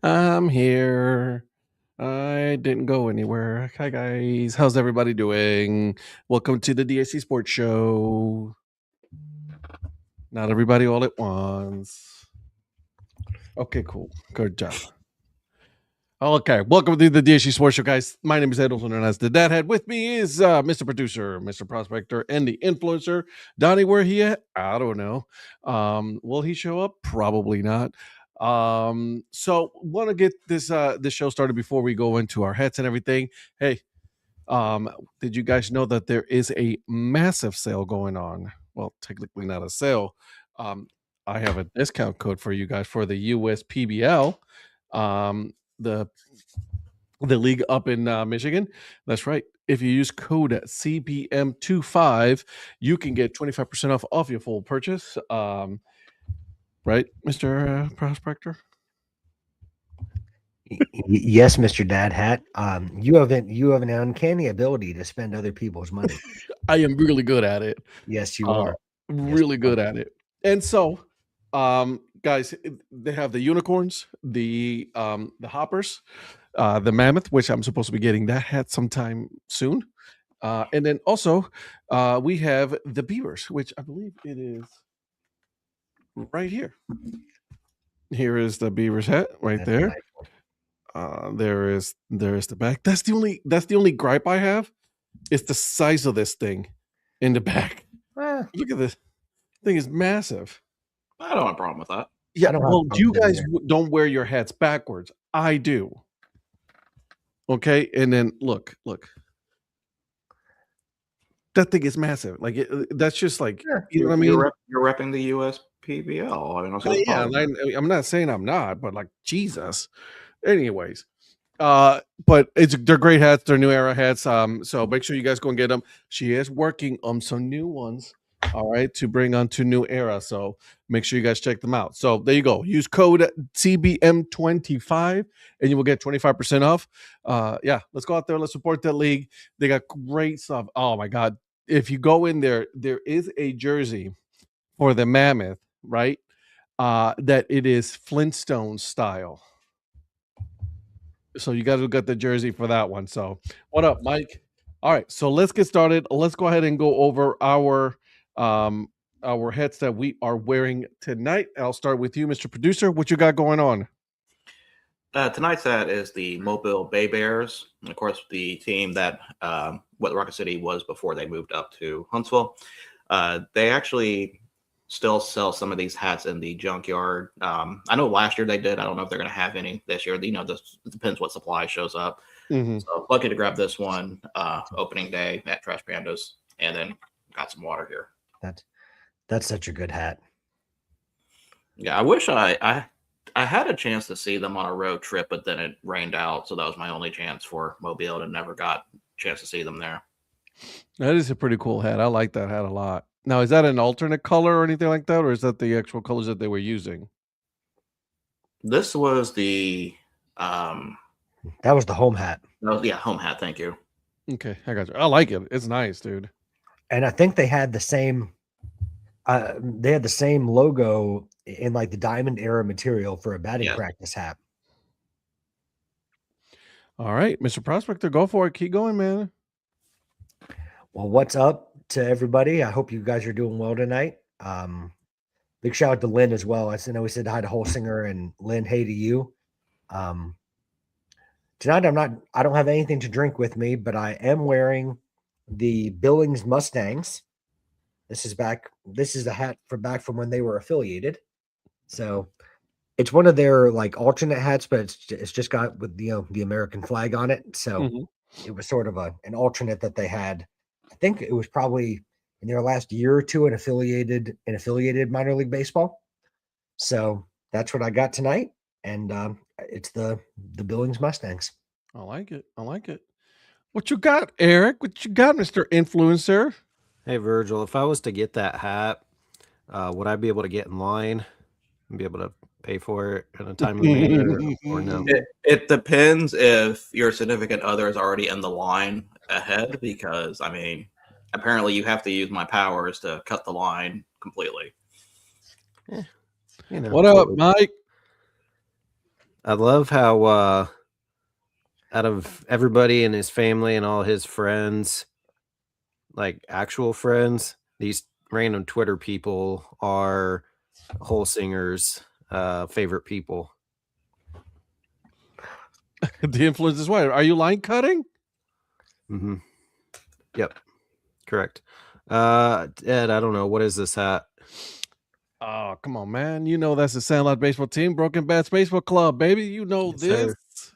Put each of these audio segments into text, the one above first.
I'm here. I didn't go anywhere. Hi, guys. How's everybody doing? Welcome to the DHC Sports Show. Not everybody all at once. Okay, cool. Good job. Okay, welcome to the DHC Sports Show, guys. My name is Ed, also known as the Dad Hat. With me is Mr. Producer, Mr. Prospector, and the influencer. Donnie, where he at? I don't know. Will he show up? Probably not. So want to get this show started before we go into our hats and everything. Hey, did you guys know that there is a massive sale going on? Well, technically not a sale. I have a discount code for you guys for the US PBL. The league up in Michigan. That's right. If you use code CPM25, you can get 25% off your full purchase. Right, Mr. Prospector? Yes, Mr. Dad Hat. You have an uncanny ability to spend other people's money. I am really good at it. Yes, you are. Really good at it. And so, guys, they have the unicorns, the hoppers, the mammoth, which I'm supposed to be getting that hat sometime soon. And then also, we have the beavers, which I believe it is right here. Here is the beaver's hat right That's there. nice. There is the back. That's the only gripe I have. Is the size of this thing in the back. Look at this thing is massive. I don't have a problem with that. Yeah, well, you guys don't wear your hats backwards. I do. Okay, and then look. That thing is massive. Like that's just like you know what I mean. You're repping the US PBL. I mean, I'm not saying I'm not, but like Jesus. Anyways, but they're great hats. They're new era hats. So make sure you guys go and get them. She is working on some new ones. All right, to bring on to new era. So make sure you guys check them out. So there you go. Use code CBM25 and you will get 25% off. Yeah, let's go out there. Let's support that league. They got great stuff. Oh my God. If you go in there, there is a jersey for the mammoth, right? That it is Flintstone style. So you guys will get the jersey for that one. So what up, Mike? All right, so let's get started. Let's go ahead and go over our hats that we are wearing tonight. I'll start with you, Mr. Producer. What you got going on? Tonight's hat is the Mobile Bay Bears, and of course the team that what Rocket City was before they moved up to Huntsville. They actually still sell some of these hats in the junkyard. I know last year they did. I don't know if they're going to have any this year. It depends what supply shows up. Mm-hmm. So lucky to grab this one opening day at Trash Pandas, and then got some water here. That's such a good hat. Yeah, I wish I had a chance to see them on a road trip, but then it rained out, so that was my only chance for Mobile, and never got a chance to see them there. That is a pretty cool hat. I like that hat a lot. Now, is that an alternate color or anything like that, or is that the actual colors that they were using? This was the that was the home hat. Oh, yeah, home hat. Thank you. Okay, I got you. I like it. It's nice, dude. And I think they had the same. They had the same logo in like the diamond era material for a batting practice hat. All right, Mr. Prospector, go for it. Keep going, man. Well, what's up to everybody? I hope you guys are doing well tonight. Big shout out to Lynn as well. I know we said hi to Holsinger, and Lynn, hey to you. Tonight I don't have anything to drink with me, but I am wearing the Billings Mustangs. This is the hat back from when they were affiliated. So it's one of their like alternate hats, but it's just got with the American flag on it. So It was sort of an alternate that they had. I think it was probably in their last year or two in affiliated minor league baseball. So that's what I got tonight, and it's the Billings Mustangs. I like it. What you got, Eric? What you got, Mr. Influencer? Hey, Virgil, if I was to get that hat, would I be able to get in line and be able to pay for it in a timely manner or no? It depends if your significant other is already in the line ahead, because, I mean, apparently you have to use my powers to cut the line completely. What up, Mike? I love how out of everybody in his family and all his friends, like actual friends, these random Twitter people are Holsinger's favorite people. The influence is what? Are you line cutting? Mm-hmm. Yep, correct. Ed, I don't know, what is this hat? Oh, come on, man. You know that's the Sandlot Baseball Team, Broken Bats Baseball Club, baby. You know Yes, this. sir.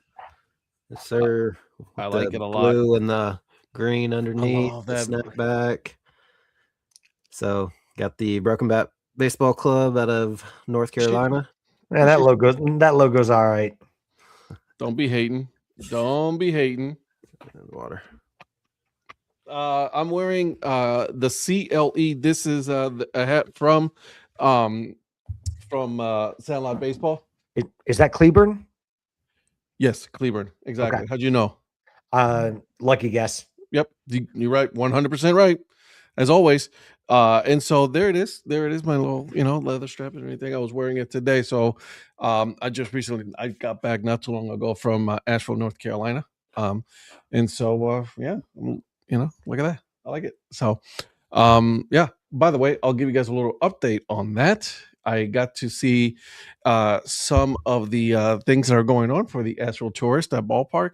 Yes, sir. I With like the it a lot. blue and the green underneath, love the that. snapback. So got the Broken Bat Baseball Club out of North Carolina. Man, that logo's all right. Don't be hating. Don't be hating. Water. I'm wearing the CLE. This is a hat from Sandlot Baseball. Is that Cleburne? Yes, Cleburne. Exactly. Okay. How'd you know? Lucky guess. Yep, you're right. 100% right, as always. And so there it is. There it is. My little, leather strap and everything. I was wearing it today. So I just recently I got back not too long ago from Asheville, North Carolina. And so yeah, look at that. I like it. So yeah. By the way, I'll give you guys a little update on that. I got to see some of the things that are going on for the Asheville Tourist at Ballpark.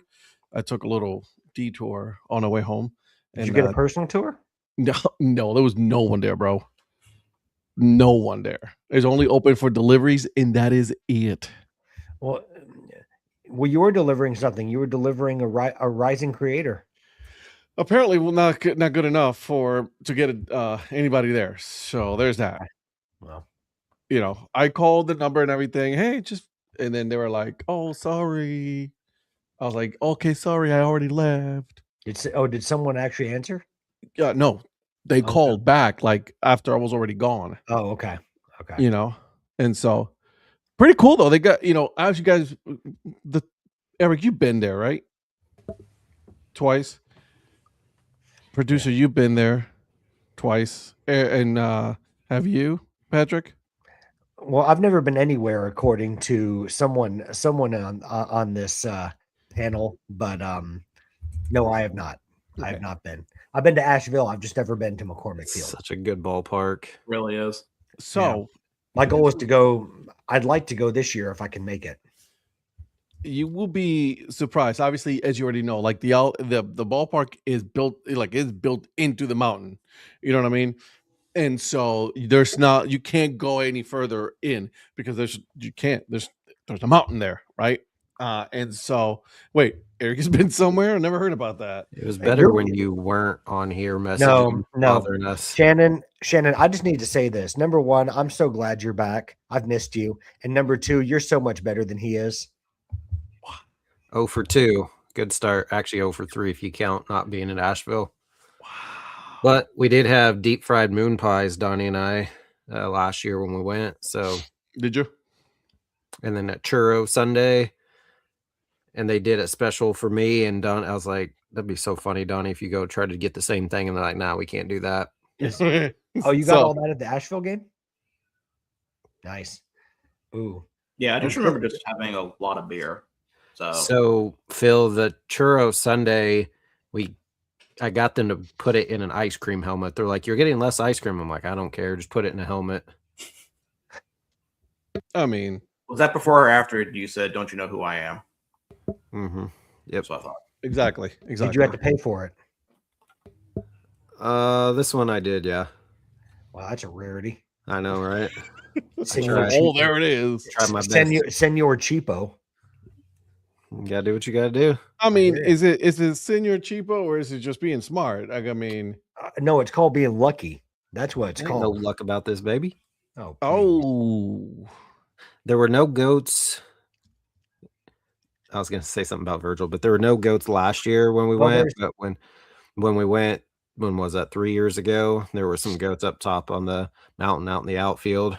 I took a little detour on the way home. Did you get a personal tour? No, there was no one there, bro. No one there. It's only open for deliveries, and that is it. Well, you were delivering something. You were delivering a rising creator. Apparently, well, not good enough to get anybody there. So there's that. Well, I called the number and everything. Hey, and then they were like, "Oh, sorry." I was like, "Okay, sorry, I already left." Did someone actually answer? Yeah, no, they called back like after I was already gone. Oh, okay. Okay. And so pretty cool though. They got, as you guys, Eric, you've been there, right? Twice. Producer, you've been there twice. And have you, Patrick? Well, I've never been anywhere according to someone on this panel, but no, I have not. Okay. I have not been. I've been to Asheville. I've just never been to McCormick Field. Such a good ballpark. Really is. So my goal is to go. I'd like to go this year if I can make it. You will be surprised. Obviously, as you already know, like the ballpark is built into the mountain. You know what I mean? And so you can't go any further in because there's a mountain there, right? And so wait, Eric has been somewhere. I never heard about that. It was better when you weren't on here messaging, bothering us. Shannon, I just need to say this. Number one, I'm so glad you're back. I've missed you. And number two, you're so much better than he is. 0 for 2. Good start. Actually 0 for 3 if you count not being in Asheville. Wow. But we did have deep fried moon pies, Donnie and I, last year when we went. So did you? And then at Churro Sunday, and they did a special for me and Don. I was like, that'd be so funny, Donnie, if you go try to get the same thing, and they're like, "Nah, we can't do that." Oh, you got all that at the Asheville game? Nice. Ooh. Yeah, I just remember just having a lot of beer. So Phil, the Churro Sunday, I got them to put it in an ice cream helmet. They're like, "You're getting less ice cream." I'm like, "I don't care. Just put it in a helmet." I mean, was that before or after you said, "Don't you know who I am"? Mm-hmm. Yep. That's what I thought. Exactly. Did you have to pay for it? This one I did, yeah. Wow, that's a rarity. I know, right? There it is. Try my best. Senor cheapo. You gotta do what you gotta do. I mean, is it Senor Cheapo or is it just being smart? Like, I mean, no, it's called being lucky. That's what it's called. No luck about this, baby. Oh, there were no goats. I was gonna say something about Virgil, but there were no goats last year when we went. But when we went, when was that? 3 years ago, there were some goats up top on the mountain out in the outfield.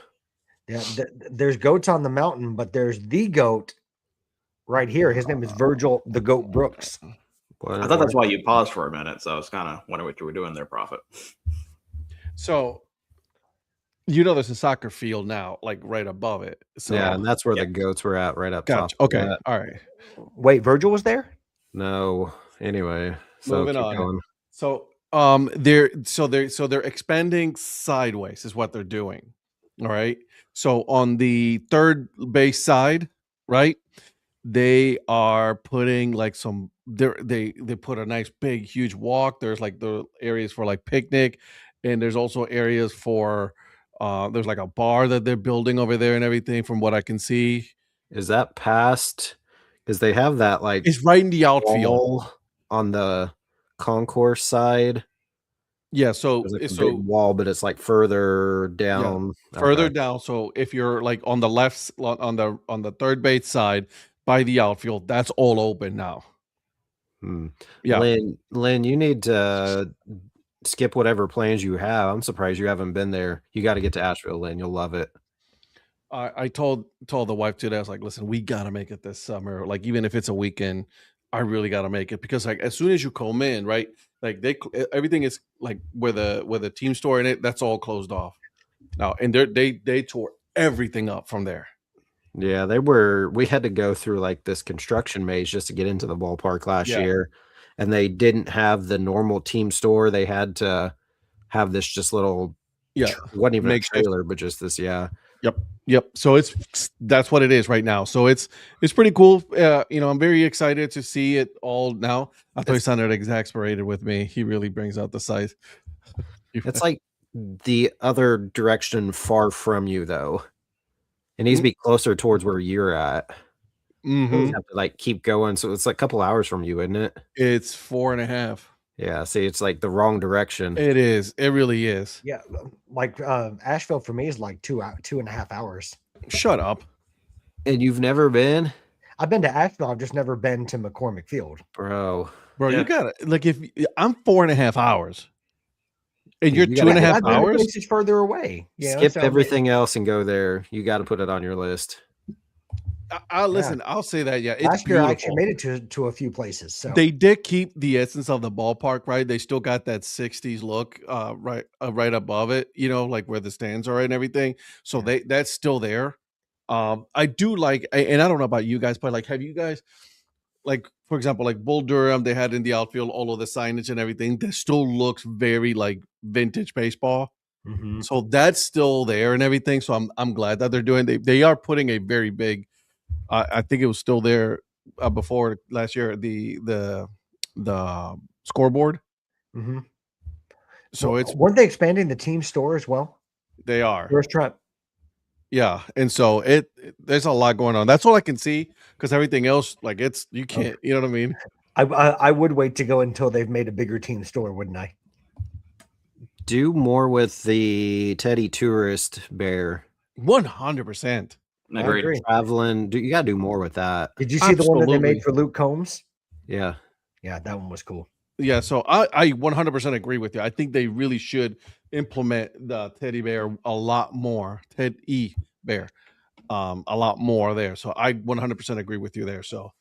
Yeah, there's goats on the mountain, but there's the goat right here. His name is Virgil the Goat Brooks. I thought that's why you paused for a minute, so I was kind of wondering what you were doing there, Prophet. So there's a soccer field now, like right above it. So Yeah, and that's where Yeah. the goats were at, right up gotcha. top. of Okay, that. all right. Wait, Virgil was there? No. Anyway, so Moving keep on. going. So they're expanding sideways is what they're doing. All right. So on the third base side, right? They are putting like they put a nice big huge walk. There's like the areas for like picnic, and there's also areas for there's like a bar that they're building over there and everything from what I can see. Is that past? Because they have that like It's right in the outfield. wall on the concourse side. Yeah, so There's like a big wall, but it's like further down. further Okay. down. So if you're like on the left on the third base side by the outfield, that's all open now. Yeah. Lynn, you need to skip whatever plans you have. I'm surprised you haven't been there. You got to get to Asheville, Lynn. You'll love it. I told the wife today, I was like, listen, we gotta make it this summer. Like, even if it's a weekend, I really gotta make it because like as soon as you come in, right? Like everything is like where the team store in it, that's all closed off now. And they tore everything up from there. Yeah, we had to go through like this construction maze just to get into the ballpark last year. And they didn't have the normal team store. They had to have this just little wasn't even a trailer, but just this, Yep. So that's what it is right now. So it's pretty cool. I'm very excited to see it all now. I thought he sounded exasperated with me. He really brings out the size. It's like the other direction far from you, though. It needs to be closer towards where you're at. You have to like keep going. So it's like a couple hours from you, isn't it? It's 4.5. Yeah. See, it's like the wrong direction. It is. It really is. Yeah, like Asheville for me is like 2.5 hours. Shut up. And you've never been? I've been to Asheville. I've just never been to McCormick Field. Bro, you gotta like if I'm 4.5 hours. And you're 2.5 hours? It's just further away. Skip everything else and go there. You got to put it on your list. Listen, I'll say that. Yeah, it's last year beautiful. I actually made it to a few places. So they did keep the essence of the ballpark, right? They still got that 60s look, right above it, like where the stands are and everything. So that's still there. I do like, and I don't know about you guys, but like, have you guys, like, for example, like Bull Durham, they had in the outfield all of the signage and everything that still looks very like vintage baseball. So that's still there and everything. So I'm glad that they're doing. They are putting a very big. I think it was still there before last year. The scoreboard. So weren't they expanding the team store as well? They are. Where's Trent? Yeah, and so there's a lot going on. That's all I can see because everything else, like you can't. You know what I mean? I would wait to go until they've made a bigger team store, wouldn't I? Do more with the Teddy Tourist Bear. 100%. I agree. Traveling, you got to do more with that. Did you see the one that they made for Luke Combs? Yeah, that one was cool. Yeah, so I 100% agree with you. I think they really should implement the teddy bear a lot more. Teddy bear, a lot more there. So I 100% agree with you there. So,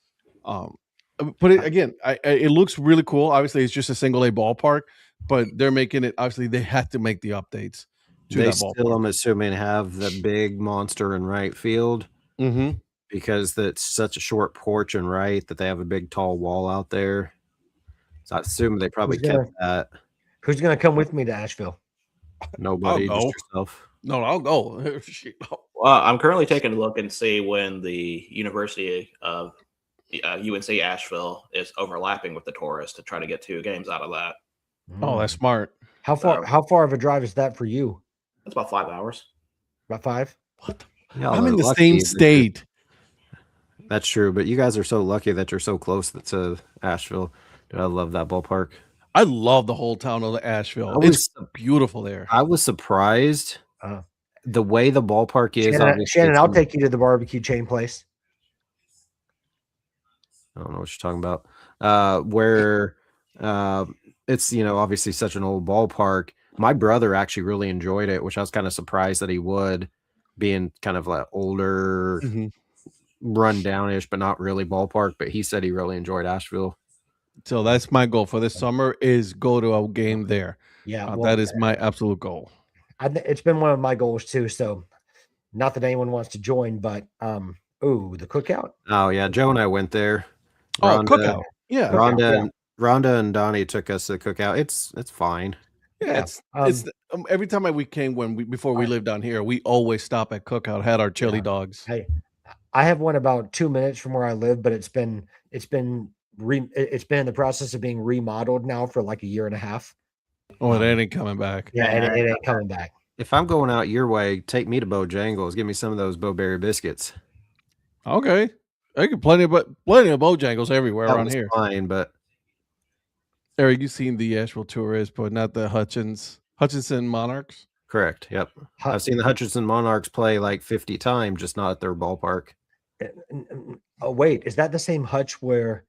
but it looks really cool. Obviously, it's just a single A ballpark, but they're making it. Obviously, they had to make the updates. They still, I'm assuming, have the big monster in right field because that's such a short porch in right that they have a big tall wall out there. So I assume they probably kept that. Who's going to come with me to Asheville? Nobody, just yourself. No, I'll go. Well, I'm currently taking a look and see when the University of UNC Asheville is overlapping with the Taurus to try to get 2 games out of that. Oh, that's smart. How far of a drive is that for you? That's about 5 hours. About 5? What? I'm in the same state. That's true, but you guys are so lucky that you're so close to Asheville. Dude, I love that ballpark. I love the whole town of Asheville. It's beautiful there. I was surprised the way the ballpark is. Shannon, I'll take you to the barbecue chain place. I don't know what you're talking about. Where it's obviously such an old ballpark. My brother actually really enjoyed it, which I was kind of surprised that he would, being kind of like older, run downish, but not really ballpark. But he said he really enjoyed Asheville. So that's my goal for this summer is go to a game there. Yeah, that is my absolute goal. It's been one of my goals too. So, not that anyone wants to join, but the cookout. Oh yeah, Joe and I went there. Oh, Rhonda, cookout. Yeah. Cookout, yeah. Rhonda and Donnie took us to the cookout. It's fine. Yeah, it's every time we came before we lived down here, we always stop at cookout. Had our chili dogs. I have one about 2 minutes from where I live, but it's been in the process of being remodeled now for like a year and a half. Oh, it ain't coming back. Yeah, it ain't coming back. If I'm going out your way, take me to Bojangles. Give me some of those Bowberry biscuits. Okay, I get plenty of Bojangles everywhere That around was here. fine, but Eric, you seen the Asheville Tourist, but not the Hutchinson Monarchs. correct. Yep, I've seen the Hutchinson Monarchs play like 50 times, just not at their ballpark. Oh wait, is that the same Hutch where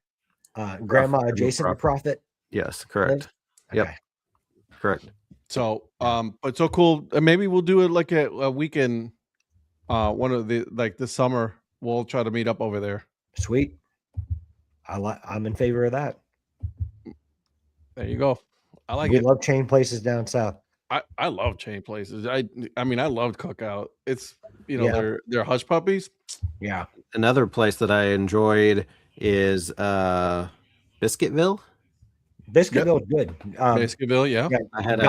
Grandma adjacent to Prophet? Yes, correct. Yep, Okay. correct. So, but so cool. Maybe we'll do it like a weekend. One of this summer, we'll try to meet up over there. Sweet. I'm in favor of that. There you go. I like We it. love chain places down south. I love chain places. I mean, I loved Cookout. It's they're hush puppies. Yeah. Another place that I enjoyed is Biscuitville. Biscuitville is good. Biscuitville, yeah. I had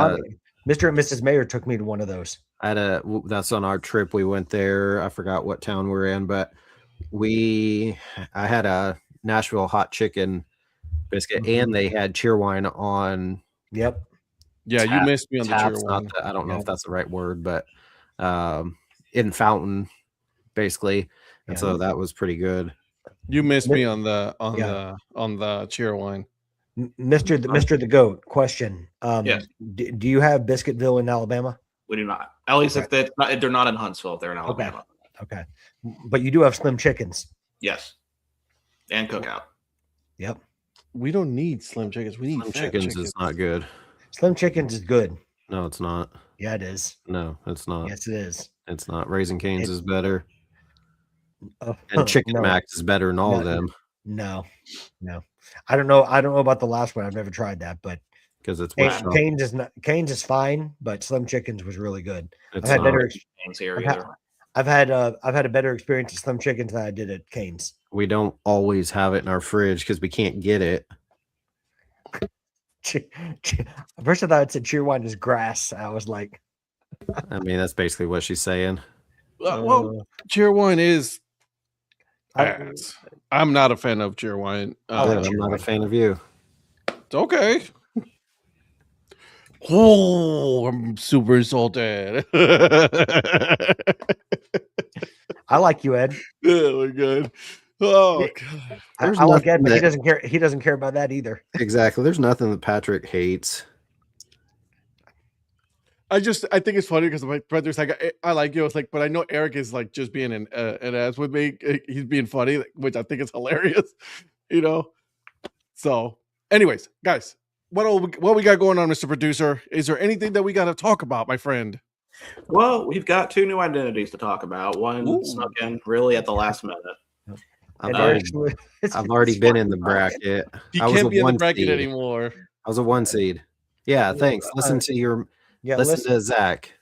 Mr. and Mrs. Mayor took me to one of those. That's on our trip. We went there. I forgot what town we're in, but I had a Nashville hot chicken biscuit, and they had cheerwine on. Yep. Yeah, you missed me on the cheerwine. I don't know if that's the right word, but in fountain, basically, and so that was pretty good. You missed me on the cheerwine. Mr. The Goat, question. Yes. Do you have Biscuitville in Alabama? We do not. At least if they're not in Huntsville, they're in Alabama. Okay. But you do have Slim Chickens. Yes. And Cookout. Yep. We don't need Slim Chickens. We need Slim Chickens is not good. Slim Chickens is good. No, it's not. Yeah, it is. No, it's not. Yes, it is. It's not. Raising Cane's is better. And Chicken Max is better than all of them. No. I don't know about the last one. I've never tried that, but because it's Cane's is fine, but Slim Chickens was really good. It's I've had better Cane's here either. I've had a better experience at Slim Chickens than I did at Cane's. We don't always have it in our fridge because we can't get it. First I thought it said cheerwine is grass. I was like, I mean, that's basically what she's saying. Well, cheerwine is ass. I'm not a fan of cheerwine. I'm not a fan of you. It's okay. Oh, I'm super insulted. I like you, Ed. Oh my god. Oh god. I like Ed, but he doesn't care. He doesn't care about that either. Exactly. There's nothing that Patrick hates. I think it's funny because my brother's like, I like you. It's like, but I know Eric is like just being an ass with me. He's being funny, which I think is hilarious, So, anyways, guys, what we got going on, Mr. Producer? Is there anything that we got to talk about, my friend? Well, we've got two new identities to talk about. One snuck in really at the last minute. I've already been in the bracket. You can't be in the bracket anymore. I was a 1 seed. Yeah, thanks. Listen to Zach.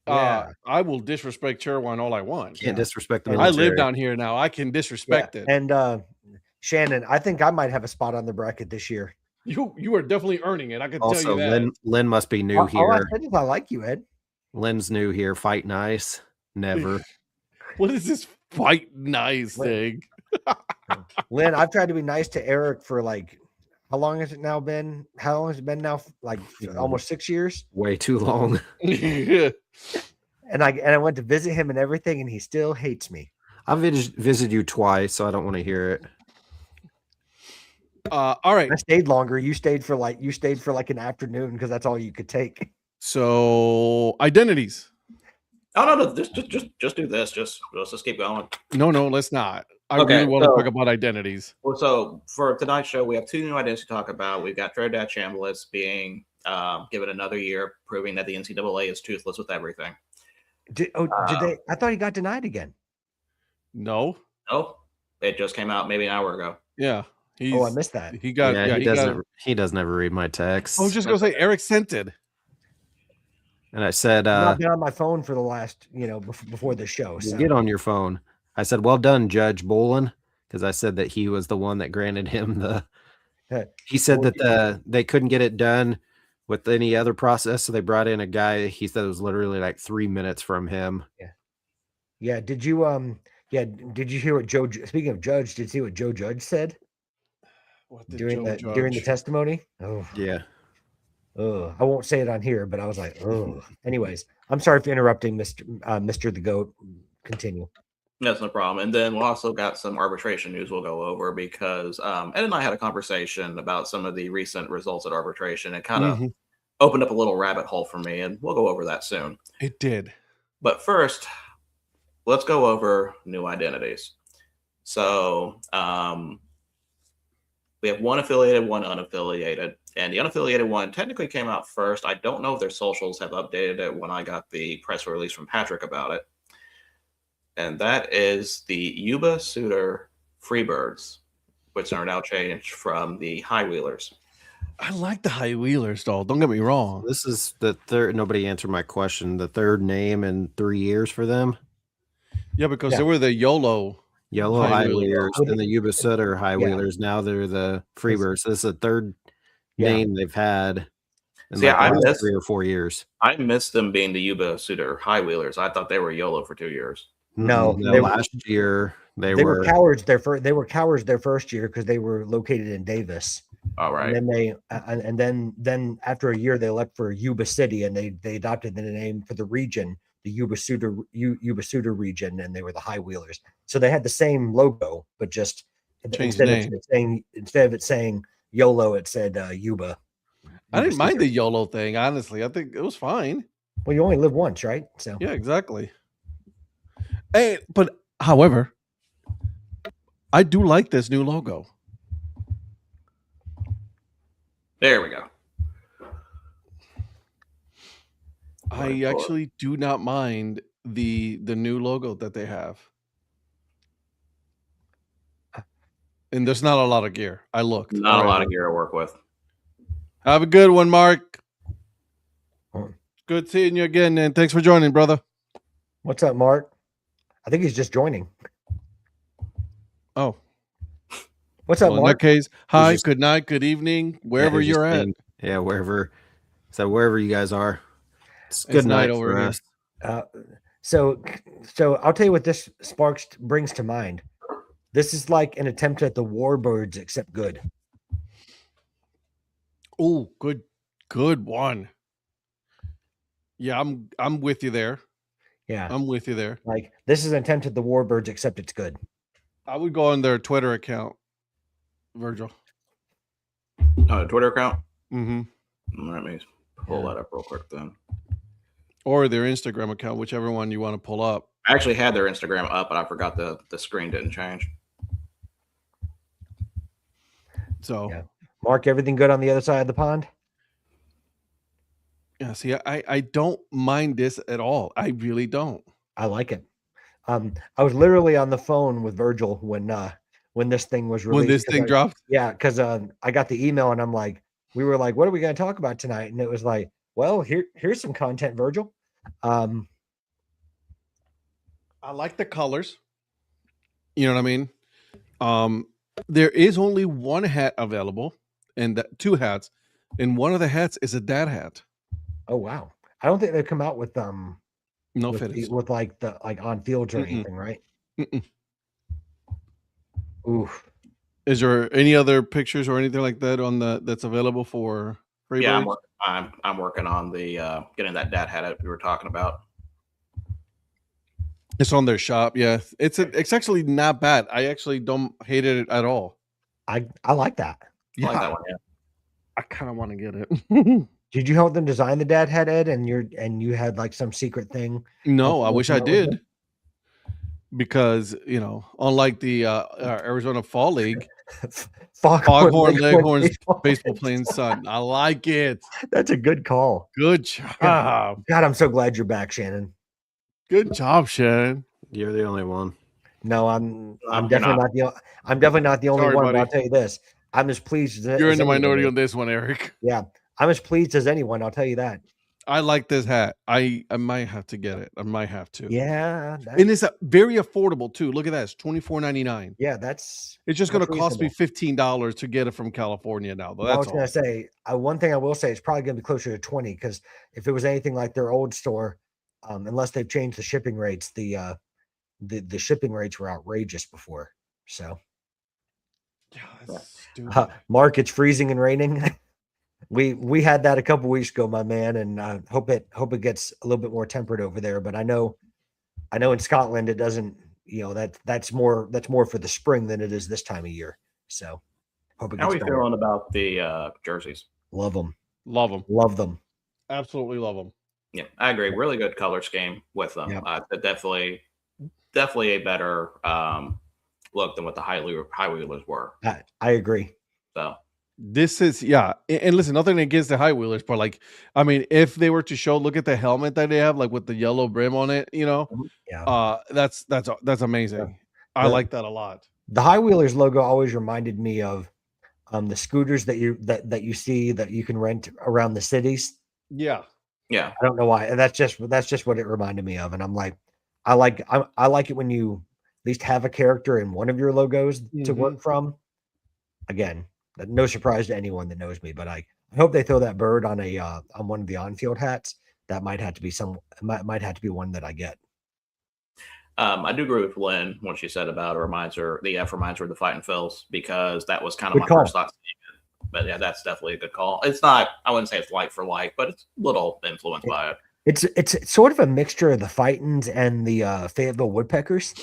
I will disrespect cheerwine all I want. Can't disrespect the I live down here now. I can disrespect it. And Shannon, I think I might have a spot on the bracket this year. You are definitely earning it. I can tell you that. Also, Lynn must be new here. I said is I like you, Ed. Lynn's new here. Fight nice. Never. What is this fight nice thing? Lynn, I've tried to be nice to Eric for like, how long has it now been? How long has it been now? Like almost 6 years. Way too long. And I went to visit him and everything, and he still hates me. I visited you twice, so I don't want to hear it. All right. I stayed longer. You stayed for like an afternoon because that's all you could take. So identities. Oh no, just do this. Let's just keep going. No, let's not. I really want to talk about identities. Well, so for tonight's show, we have two new identities to talk about. We've got Trinidad Chambliss being given another year, proving that the NCAA is toothless with everything. Did they? I thought he got denied again. No, it just came out maybe an hour ago. Yeah. I missed that. He got. He doesn't ever read my text. I was just gonna say Eric sent it. And I said, I've not been on my phone for the last, before the show. So get on your phone. I said, well done, Judge Bolin, because I said that he was the one that granted him the. He said that they couldn't get it done with any other process, so they brought in a guy. He said it was literally like 3 minutes from him. Yeah. Did you did you hear what Joe? Speaking of Judge, did you see what Joe Judge said during the testimony? Oh yeah. Oh, I won't say it on here, but I was like, oh. Anyways, I'm sorry for interrupting, Mr. the Goat. Continue. That's no problem. And then we'll also got some arbitration news we'll go over because Ed and I had a conversation about some of the recent results at arbitration. It kind of opened up a little rabbit hole for me, and we'll go over that soon. It did. But first, let's go over new identities. So we have one affiliated, one unaffiliated. And the unaffiliated one technically came out first. I don't know if their socials have updated it when I got the press release from Patrick about it. And that is the Yuba Suitor Freebirds, which are now changed from the High Wheelers. I like the High Wheelers, though. Don't get me wrong. This is the third. Nobody answered my question. The third name in 3 years for them. Yeah, because they were the Yellow High Wheelers and the Yuba Suitor High Wheelers. Now they're the Freebirds. So this is the third name they've had in the last 3 or 4 years. I missed them being the Yuba Suitor High Wheelers. I thought they were YOLO for 2 years. No, last year they were cowards. They were cowards their first year because they were located in Davis. All right. And then after a year they left for Yuba City, and they adopted the name for the region, the Yuba Suitor region, and they were the High Wheelers. So they had the same logo, but just instead of it saying YOLO, it said Yuba. I didn't mind the YOLO thing, honestly. I think it was fine. Well, you only live once, right? So yeah, exactly. Hey, but however, I do like this new logo. There we go. I actually do not mind the new logo that they have. And there's not a lot of gear. I looked. Not a lot of gear to work with. Have a good one, Mark. Good seeing you again, and thanks for joining, brother. What's up, Mark? I think he's just joining. Oh. What's up, Mark? In that case, hi, good night, good evening, wherever you're at. Yeah, wherever. So wherever you guys are. It's good night over us. So I'll tell you what this brings to mind. This is like an attempt at the Warbirds, except good. Oh, good one. Yeah, I'm with you there. Yeah, I'm with you there. Like this is an attempt at the Warbirds, except it's good. I would go on their Twitter account, Virgil. Twitter account? Mm-hmm. Let me pull that up real quick then. Or their Instagram account, whichever one you want to pull up. I actually had their Instagram up, but I forgot the screen didn't change. So, Mark, everything good on the other side of the pond? Yeah, see, I don't mind this at all. I really don't. I like it. I was literally on the phone with Virgil when this thing was released. When this thing dropped? Yeah, because I got the email and I'm like, we were like, what are we going to talk about tonight? And it was like, well, here's some content, Virgil. I like the colors. You know what I mean? There is only one hat available, and two hats, and one of the hats is a dad hat. Oh wow! I don't think they've come out with no fittings with like on fields or anything, right? Oof. Is there any other pictures or anything like that that's available for Freebirds? Yeah, I'm working on the getting that dad hat we were talking about. It's on their shop. Yeah, it's actually not bad. I actually don't hate it at all. I like that. I like that one. Yeah, I kind of want to get it. Did you help them design the dad hat, Ed? And you had like some secret thing? No, I wish I did. Because unlike the Arizona Fall League, Foghorn Leghorns baseball playing son. I like it. That's a good call. Good job. God, I'm so glad you're back, Shannon. Good job, Shannon. You're the only one. No, I'm definitely not the only Sorry, one. buddy. But I'll tell you this: I'm as pleased as you're in the anyone. minority on this one, Eric. Yeah, I'm as pleased as anyone. I'll tell you that. I like this hat. I might have to get it. I might have to. Yeah, And it's very affordable too. Look at that. It's $24.99. yeah, that's It's just going to cost me reasonable. $15 to get it from California now, though. Well, I That's was going all. to say one thing I will say it's probably going to be closer to 20 because if it was anything like their old store, unless they've changed the shipping rates, the shipping rates were outrageous before. So, Yeah, that's stupid. Mark, it's freezing and raining. we had that a couple weeks ago, my man, and I hope it gets a little bit more temperate over there. But I know in Scotland it doesn't. That's more for the spring than it is this time of year. So, hope it How are gets we better. feeling about the jerseys? Love them. Love them. Love them. Absolutely love them. Yeah, I agree. Really good color scheme with them. Yep. Definitely a better look than what the high wheelers were. I agree. So this is and listen, nothing against the high wheelers, but like, I mean, if they were to show, look at the helmet that they have, like with the yellow brim on it, Yeah. That's amazing. Yeah. I like that a lot. The high wheelers logo always reminded me of the scooters that you see that you can rent around the cities. Yeah. I don't know why. And that's just what it reminded me of. And I'm like, I like it when you at least have a character in one of your logos to work from. Again, no surprise to anyone that knows me, but I hope they throw that bird on on one of the on-field hats. That might have to be might have to be one that I get. I do agree with Lynn what she said about reminds her of the Fighting Phils, because that was kind of my first thought. But yeah, that's definitely a good call. It's not, I wouldn't say it's like for like, but it's a little influenced by it. It's sort of a mixture of the Fightins and the Fayetteville Woodpeckers.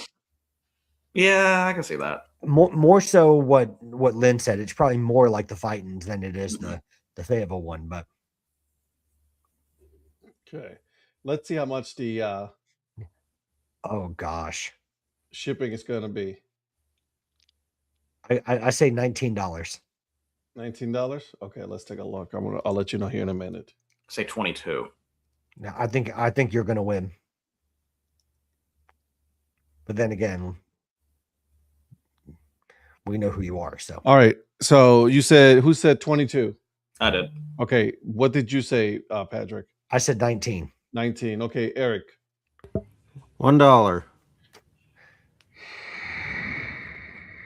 Yeah, I can see that. More so what Lynn said. It's probably more like the Fightins than it is the Fayetteville one. But okay, let's see how much the oh gosh, shipping is going to be. I say $19. $19. Okay, let's take a look. I'll let you know here in a minute. Say 22. Now, I think you're going to win. But then again, we know who you are. So all right. So who said 22? I did. Okay. What did you say, Patrick? I said 19. 19. Okay, Eric. $1.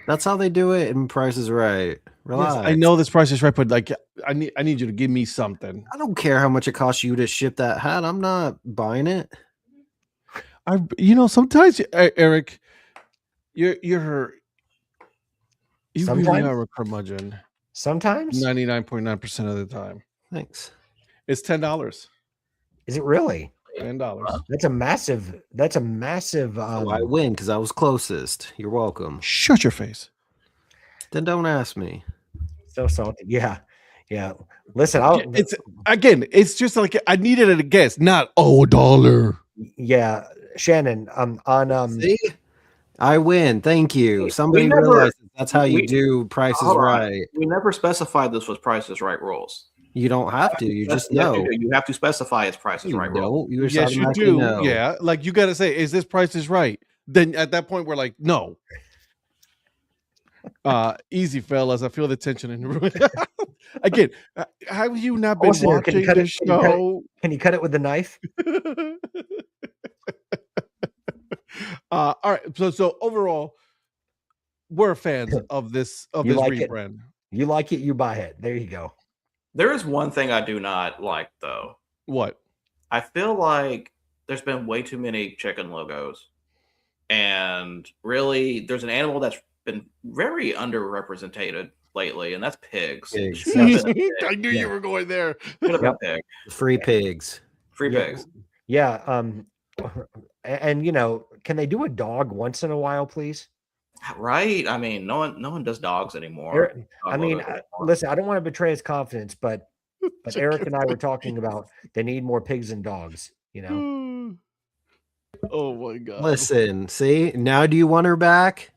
That's how they do it in Price is Right. Relax. Yes, I know this Price is Right, but like I need you to give me something. I don't care how much it costs you to ship that hat. I'm not buying it. Sometimes Eric, you really are a curmudgeon. Sometimes 99.9% of the time. Thanks. It's $10. Is it really? $10. That's a massive. So I win because I was closest. You're welcome. Shut your face. Then don't ask me. So salty. Yeah. Listen, it's just like I needed a guess, not $1. Yeah, Shannon. See? I win. Thank you. Somebody realizes that's how you do Price is Right. We never specified this was Price is Right rules. You don't have to. You just know. You have to specify it's Price is Right rules. Yes, you do. Know. Yeah, like you got to say, is this Price is Right? Then at that point, we're like, no. Easy, fellas. I feel the tension in the room. Again, have you not been watching the show? Can you cut it with a knife? All right. So overall, we're fans of this rebrand. You like it, you buy it. There you go. There is one thing I do not like, though. What? I feel like there's been way too many chicken logos. And really, there's an animal that's been very underrepresented lately, and that's pigs. I knew you were going there. Pig. Free pigs. Free pigs. Yeah. And can they do a dog once in a while, please? Right. I mean, no one does dogs anymore. Listen, I don't want to betray his confidence, but Eric and I were talking about they need more pigs and dogs, Oh my God. Listen, see, now do you want her back?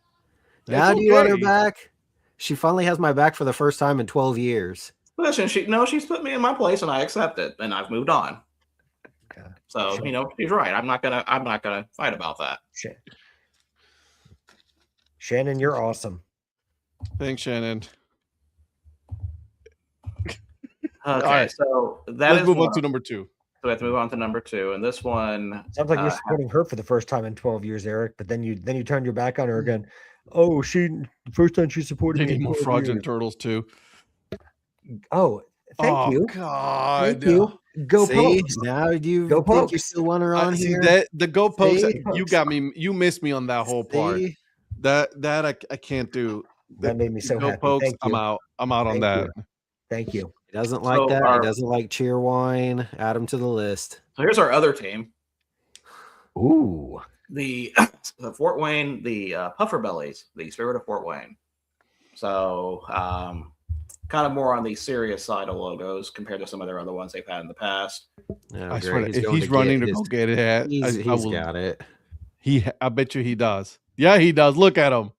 Now do you want her back? She finally has my back for the first time in 12 years. Listen, she's put me in my place and I accept it and I've moved on. Okay. So, she's right. I'm not gonna fight about that. Shannon, you're awesome. Thanks, Shannon. Okay, right. So let's move on to number 2. we have to move on to number 2, and this one Sounds like you're supporting her for the first time in 12 years, Eric. But then you turned your back on her again. Oh, the first time she supported They me. need in more 12 fraudulent years. turtles too. Oh, thank you. God. Thank you. Go See, Pokes. now you Go think you Pokes. still want her on See here? that the Go Pokes, See? you got me. You missed me on that whole part. See? That I can't do. That made me so Go happy. Pokes, Thank you. I'm out. I'm out on Thank that. you. Thank you. He doesn't like So that. our- He doesn't like cheer wine. Add him to the list. So here's our other team. Ooh. The Fort Wayne, the Puffer Bellies, the Spirit of Fort Wayne. So kind of more on the serious side of logos compared to some of their other ones they've had in the past. Oh, I great. swear, if going he's to running get to his- go get it at, He's I will. got it. I bet you he does. Yeah, he does. Look at him.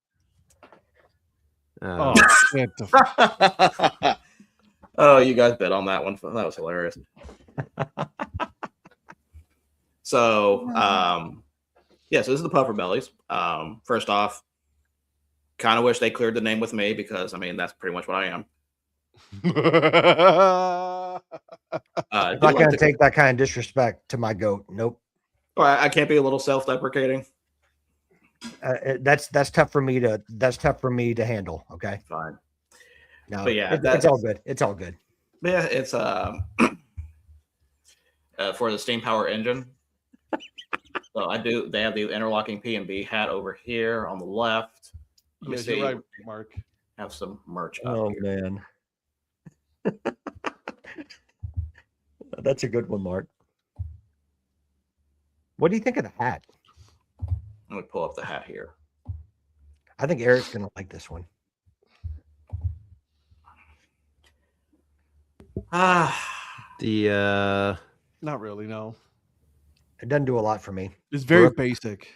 Oh, shit. Oh, you guys bet on that one. That was hilarious. So, so this is the Puffer Bellies. First off, kind of wish they cleared the name with me because, I mean, that's pretty much what I am. I'm not going to take that kind of disrespect to my goat. Nope. I can't be a little self-deprecating. That's tough for me to handle. Okay. Fine. No, But yeah, it's all good. It's all good. Yeah, it's for the steam power engine. So they have the interlocking P&B hat over here on the left. Let me Yes, see. you're right, Mark. Have some merch up Oh here. man. That's a good one, Mark. What do you think of the hat? Let me pull up the hat here. I think Eric's gonna like this one. The Not really. No, It doesn't do a lot for me. it's very Brooke- basic.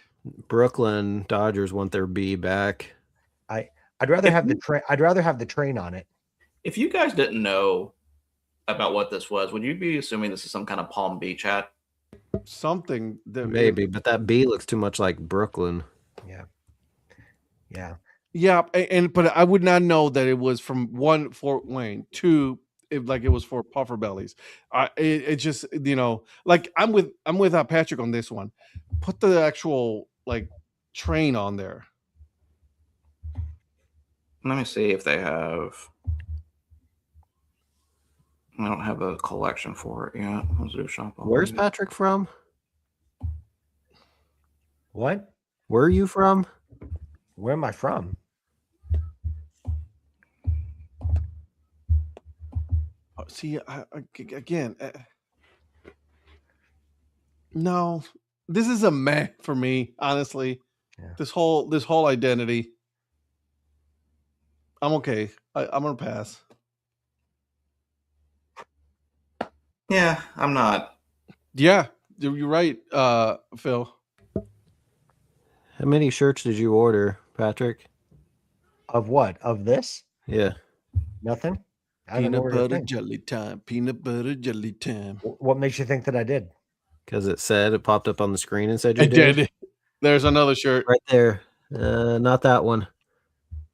Brooklyn Dodgers want their B back. I'd rather have the train. I'd rather have the train on it. If you guys didn't know about what this was, would you be assuming this is some kind of Palm Beach hat? Something that Maybe, but that B looks too much like Brooklyn. Yeah. Yeah. Yeah, but I would not know that it was from one Fort Wayne, two like it was for Puffer Bellies. It just like I'm with Patrick on this one. Put the actual like train on there. Let me see if they have. I don't have a collection for it yet. Let's do shop. Where's Patrick from? What? Where are you from? Where am I from? See, again, no, this is a meh for me, honestly. Yeah. This whole identity. I'm okay. I'm gonna pass. Yeah, I'm not. Yeah, you're right, Phil. How many shirts did you order, Patrick? Of what? Of this? Yeah. Nothing. I haven't Peanut ordered a butter thing. jelly time. Peanut butter jelly time. What makes you think that I did? Because it popped up on the screen and said you I did. did. There's another shirt. Right there. Not that one.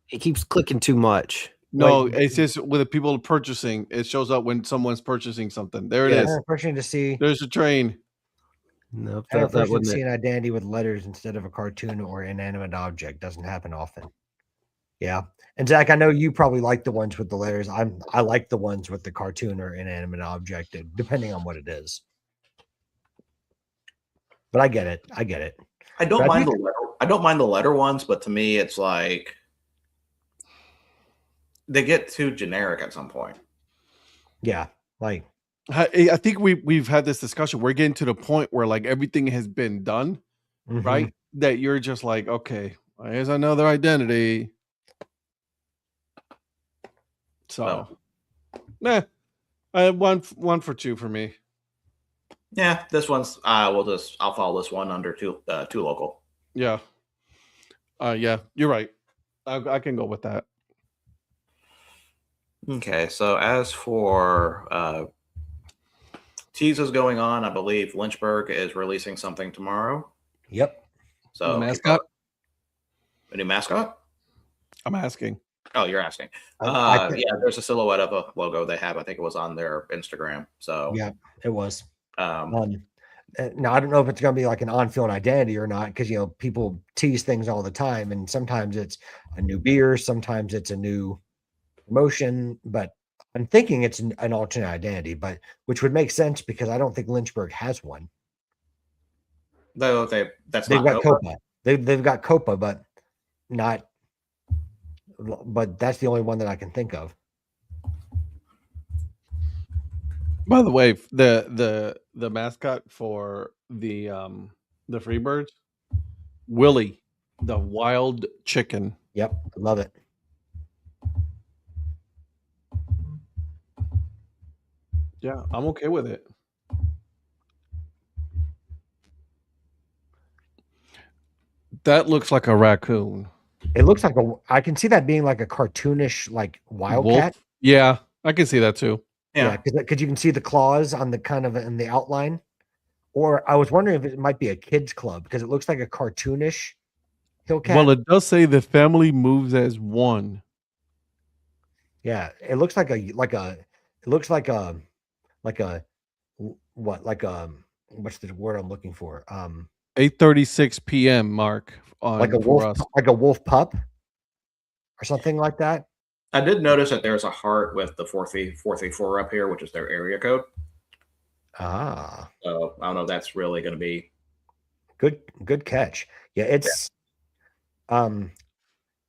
He keeps clicking too much. No, Wait. it's just with the people purchasing. It shows up when someone's purchasing something. There it Yeah, is. I'm pushing to see. There's a train. Nope, I'm that pushing to wasn't see it. an identity with letters instead of a cartoon or inanimate object. Doesn't happen often. Yeah, and Zach, I know you probably like the ones with the letters. I like the ones with the cartoon or inanimate object, depending on what it is. But I get it. I get it. I don't But I mind do the letter. I don't mind the letter ones, but to me, it's like they get too generic at some point. Yeah, like I think we've had this discussion. We're getting to the point where like everything has been done, mhm. right? That you're just like, okay, here's another identity. So, nah, one for two for me. Yeah, this one's. I'll follow this one under two local. Yeah, yeah, you're right. I can go with that. Okay, so as for teases going on, I believe Lynchburg is releasing something tomorrow. Yep. So Mascot? A new mascot? I'm asking. Oh, you're asking. I think- Yeah, there's a silhouette of a logo they have. I think it was on their Instagram. So Yeah, it was. Now I don't know if it's going to be like an on-field identity or not, because people tease things all the time, and sometimes it's a new beer, sometimes it's a new promotion, but I'm thinking it's an alternate identity, but which would make sense because I don't think Lynchburg has one. Though they've got Copa. They've got Copa, but that's the only one that I can think of. By the way, the mascot for the Freebirds, Willie, the wild chicken. Yep, love it. Yeah, I'm okay with it. That looks like a raccoon. It looks like I can see that being like a cartoonish, like wildcat. Wolf? Yeah, I can see that too. Yeah, because you can see the claws on the kind of in the outline. Or I was wondering if it might be a kids club because it looks like a cartoonish hillcat. Well, it does say the family moves as one. Yeah, it looks like what's the word I'm looking for? 8:36 p.m. Mark on like a wolf pup or something like that. I did notice that there's a heart with the 434 up here, which is their area code. Ah. So I don't know if that's really going to be good catch. Yeah, it's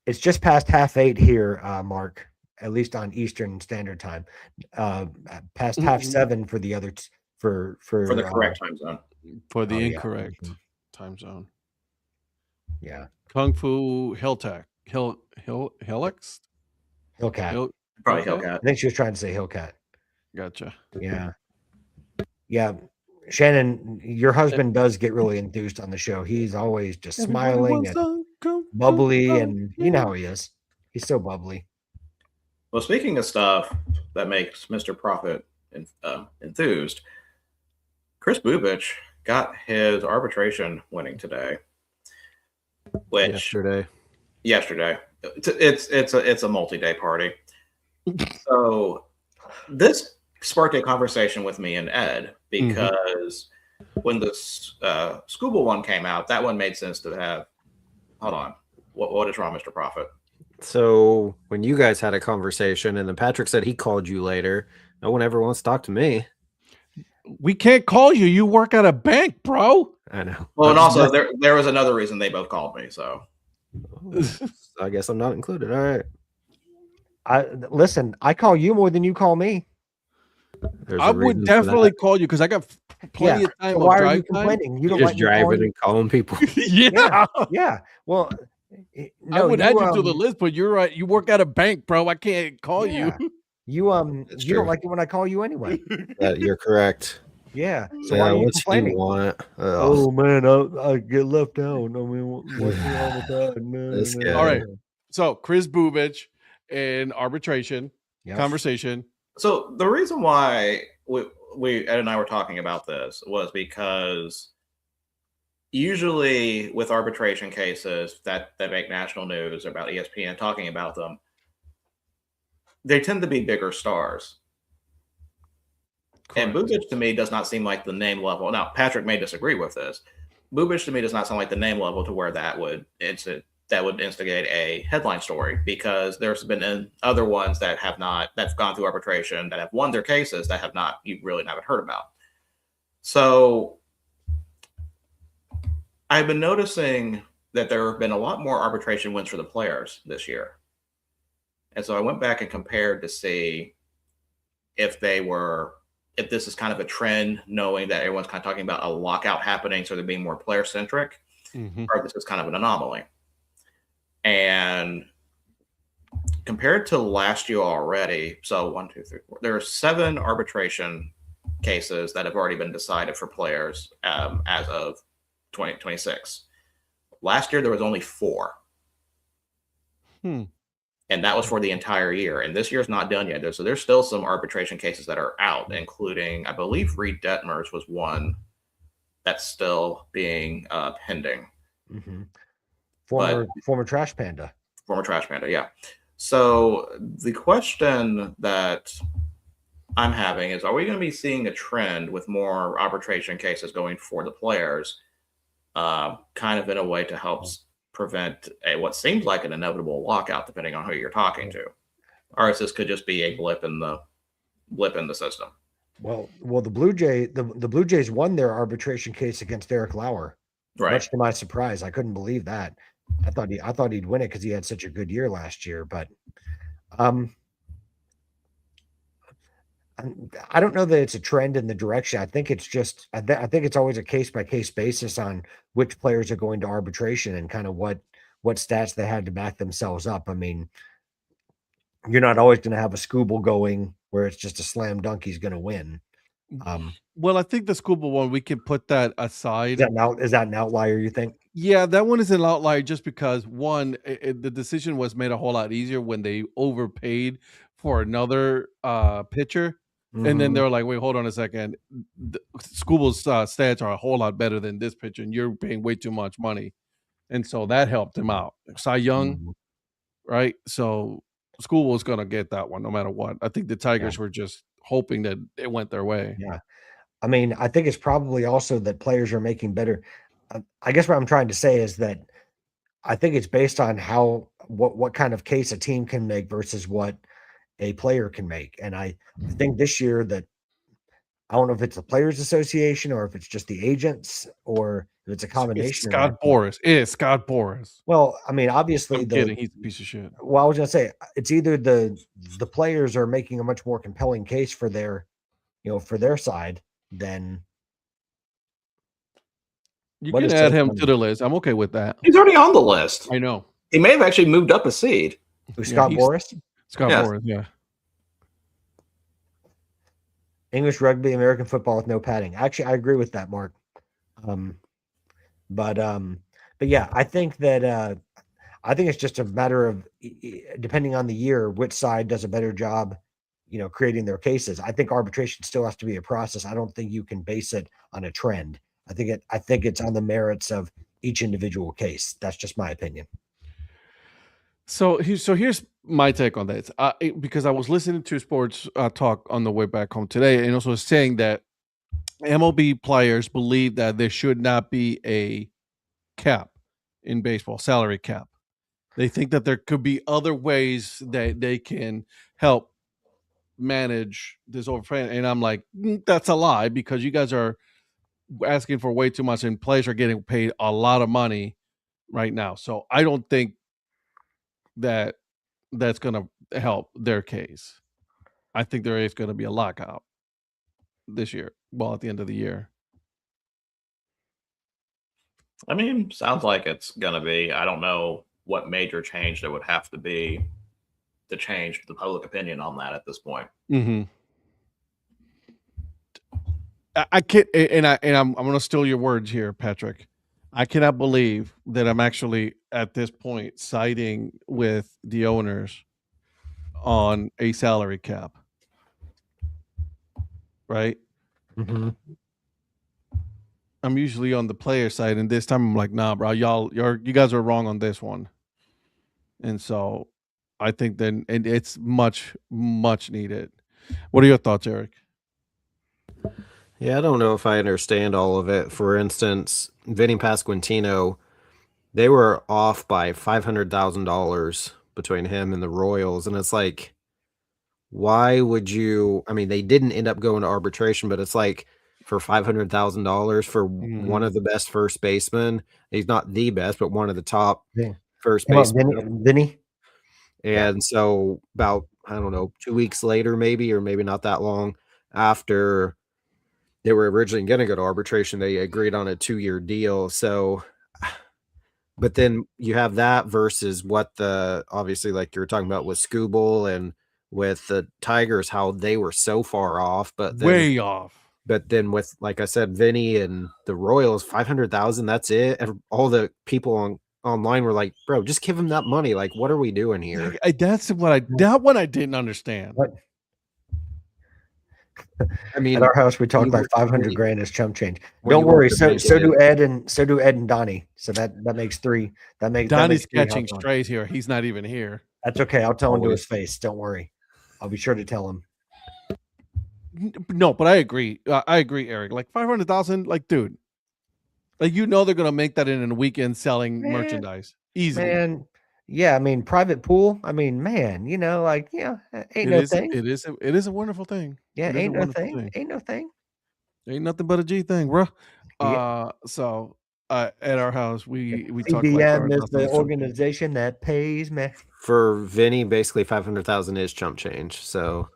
just past 7:30 here, Mark, at least on Eastern Standard Time. Past 7:30 for the other for the correct time zone. For the incorrect time zone. Yeah. Kung Fu Hillcat. Hillcat. Probably Hillcat. I think she was trying to say Hillcat. Gotcha. Yeah. Yeah. Shannon, your husband does get really enthused on the show. He's always just smiling and bubbly, and you know how he is. He's so bubbly. Well, speaking of stuff that makes Mr. Prophet enthused, Chris Bubich got his arbitration winning today. Yesterday. It's a multi-day party. So this sparked a conversation with me and Ed because when the Scuba one came out, that one made sense to have. Hold on, what is wrong, Mr. Prophet? So when you guys had a conversation, and then Patrick said he called you later, no one ever wants to talk to me. We can't call you. You work at a bank, bro. I know. Well, and also there was another reason they both called me. So I guess I'm not included. All right. Listen, I call you more than you call me. I would definitely call you because I got plenty of time. So why are you complaining? You don't just driving and calling people. Yeah. Well, I would add you to the list, but you're right. You work at a bank, bro. I can't call you. You don't like it when I call you anyway. You're correct. Yeah. So why are you complaining? Oh man, I get left out. I mean, what's wrong with that? All right. So Chris Bubich in arbitration conversation. So the reason why we Ed and I were talking about this was because usually with arbitration cases that make national news about ESPN talking about them, they tend to be bigger stars. Correct. And Bubich to me does not seem like the name level. Now, Patrick may disagree with this. Bubich to me does not sound like the name level to where that would instigate a headline story, because there's been other ones that's gone through arbitration that have won their cases that you really haven't heard about. So I've been noticing that there have been a lot more arbitration wins for the players this year. And so I went back and compared to see if this is kind of a trend, knowing that everyone's kind of talking about a lockout happening, so they're being more player centric, or if this is kind of an anomaly. And compared to last year already, so 1, 2, 3, 4, there are 7 arbitration cases that have already been decided for players as of 2026. Last year, there was only 4. And that was for the entire year. And this year's not done yet. So there's still some arbitration cases that are out, including, I believe, Reed Detmers was one that's still being pending. Former Trash Panda. Former Trash Panda, yeah. So the question that I'm having is, are we going to be seeing a trend with more arbitration cases going for the players, kind of in a way to help prevent what seems like an inevitable lockout, depending on who you're talking to, or is this could just be a blip in the system? Well, the Blue Jays won their arbitration case against Eric Lauer. Right. Much to my surprise, I couldn't believe that. I thought he'd win it because he had such a good year last year. But I don't know that it's a trend in the direction. I think it's just I think it's always a case by case basis on which players are going to arbitration and kind of what stats they had to back themselves up. I mean, you're not always going to have a Scooble going where it's just a slam dunk he's going to win. Well, I think the Scooble one, we can put that aside. Is that an outlier, you think? Yeah, that one is an outlier just because, one, the decision was made a whole lot easier when they overpaid for another pitcher. And then they were like, wait, hold on a second. Scooble's stats are a whole lot better than this pitcher, and you're paying way too much money. And so that helped him out. Cy Young, right? So Scooble's going to get that one no matter what. I think the Tigers were just hoping that it went their way. Yeah. I mean, I think it's probably also that players are making better. I guess what I'm trying to say is that I think it's based on what kind of case a team can make versus what a player can make. And I think this year that I don't know if it's the Players Association or if it's just the agents or if it's a combination. It's Scott Boras. It is Scott Boras. Well, I mean, obviously, he's a piece of shit. Well, I was going to say it's either the players are making a much more compelling case for their side than. You can add him to the list. I'm okay with that. He's already on the list. I know. He may have actually moved up a seed. Scott Boras? Scott Boras, yeah. English rugby, American football with no padding. Actually, I agree with that, Mark. But yeah, I think that I think it's just a matter of depending on the year, which side does a better job, creating their cases. I think arbitration still has to be a process. I don't think you can base it on a trend. I think it's on the merits of each individual case. That's just my opinion. So here's my take on that. Because I was listening to sports talk on the way back home today, and also saying that MLB players believe that there should not be a cap in baseball, salary cap. They think that there could be other ways that they can help manage this overpaying. And I'm like, that's a lie, because you guys are asking for way too much, and players are getting paid a lot of money right now. So I don't think that that's going to help their case. I think there is going to be a lockout this year. Well, at the end of the year. I mean, sounds like it's going to be. I don't know what major change there would have to be to change the public opinion on that at this point. Mm-hmm. I can't, and I'm going to steal your words here, Patrick. I cannot believe that I'm actually at this point siding with the owners on a salary cap. Right? Mm-hmm. I'm usually on the player side, and this time I'm like, nah, bro, you guys are wrong on this one. And so I think then it's much, much needed. What are your thoughts, Eric? Yeah, I don't know if I understand all of it. For instance, Vinny Pasquantino, they were off by $500,000 between him and the Royals. And it's like, why would you? I mean, they didn't end up going to arbitration, but it's like for $500,000 for one of the best first basemen. He's not the best, but one of the top first basemen. Vinny. And so about, I don't know, 2 weeks later, maybe, or maybe not that long after they were originally going to go to arbitration, they agreed on a 2-year deal. So, but then you have that versus what obviously, like you were talking about with Scooble and with the Tigers, how they were so far off, but then, way off. But then with, like I said, Vinny and the Royals, 500,000, that's it. All the people online were like, bro, just give him that money. Like, what are we doing here? That's what that one I didn't understand. What? I mean, at our house we talk about 500 grand as chump change. Don't worry. So do Ed and Donnie. So that makes 3. That makes Donnie's catching strays here. He's not even here. That's okay. I'll tell him to his face. Don't worry. I'll be sure to tell him. No, but I agree. I agree, Eric. Like 500,000, like, dude, like, they're gonna make that in a weekend selling Man, merchandise easily. Man, yeah, I mean, private pool. I mean, man, like, ain't It no is. thing. It is a wonderful thing. Yeah, It is a ain't no wonderful thing. thing. Ain't no thing. Ain't nothing but a G thing, bro. Yeah. So at our house, we talk like CBM is 500,000 the is chump change. organization that pays me. For Vinny, basically 500,000 is chump change. So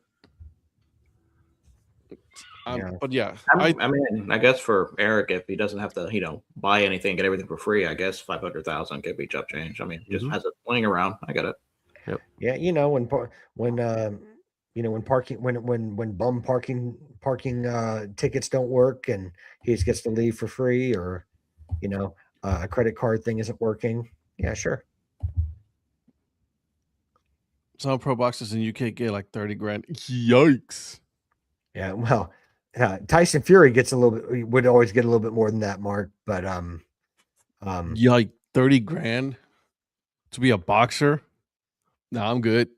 Yeah. But yeah, I mean, I guess for Eric, if he doesn't have to, buy anything, get everything for free, I guess 500,000 could be chump change. I mean, just has it laying around. I get it. Yep. Yeah, when bum parking tickets don't work and he just gets to leave for free, or a credit card thing isn't working. Yeah, sure. some pro boxers in UK get like 30 grand. Yikes. Yeah, well, Tyson Fury would always get a little bit more than that, Mark. But Yike, 30 grand to be a boxer. No, I'm good.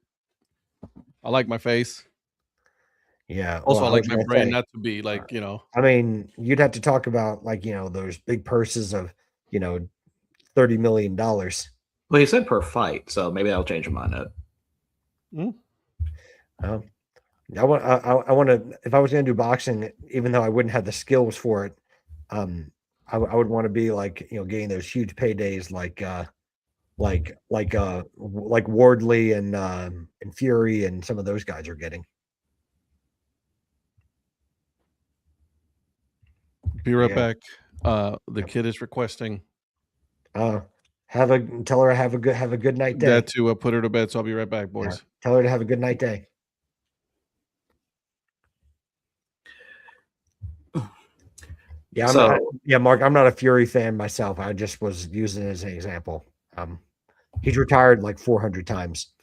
I like my face. Yeah. Also, well, I like was my gonna brain say, not to be like, I mean, you'd have to talk about those big purses of $30 million. Well, he said per fight, so maybe that'll change your mind. I want to. If I was going to do boxing, even though I wouldn't have the skills for it, I would want to be like getting those huge paydays like Wardley and Fury and some of those guys are getting. Be right back. The kid is requesting. Tell her have a good night day. That to put her to bed. So I'll be right back, boys. Yeah. Tell her to have a good night day. Yeah, Mark, I'm not a Fury fan myself. I just was using it as an example. He's retired like 400 times,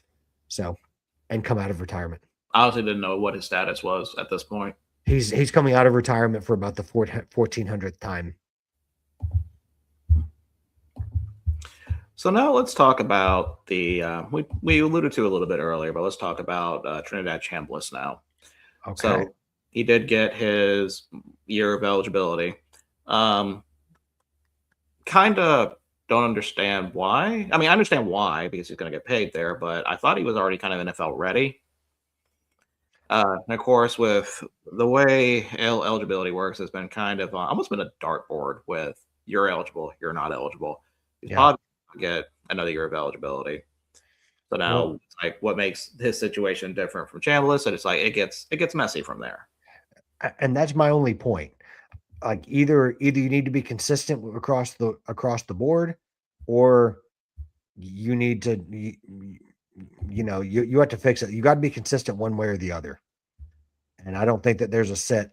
and come out of retirement. I honestly didn't know what his status was at this point. He's coming out of retirement for about the 1400th time. So now let's talk about the we alluded to a little bit earlier, but let's talk about Trinidad Chambliss now. Okay. So he did get his year of eligibility. Kind of don't understand why. I mean, I understand why, because he's going to get paid there, but I thought he was already kind of NFL ready. And of course, with the way eligibility works, it's been kind of almost been a dartboard with you're eligible, you're not eligible. He's probably going to get another year of eligibility. So now, like, what makes his situation different from Chambliss? And it's like it gets messy from there. And that's my only point. Like either you need to be consistent across the board, or you need to you have to fix it. You got to be consistent one way or the other. And I don't think that there's a set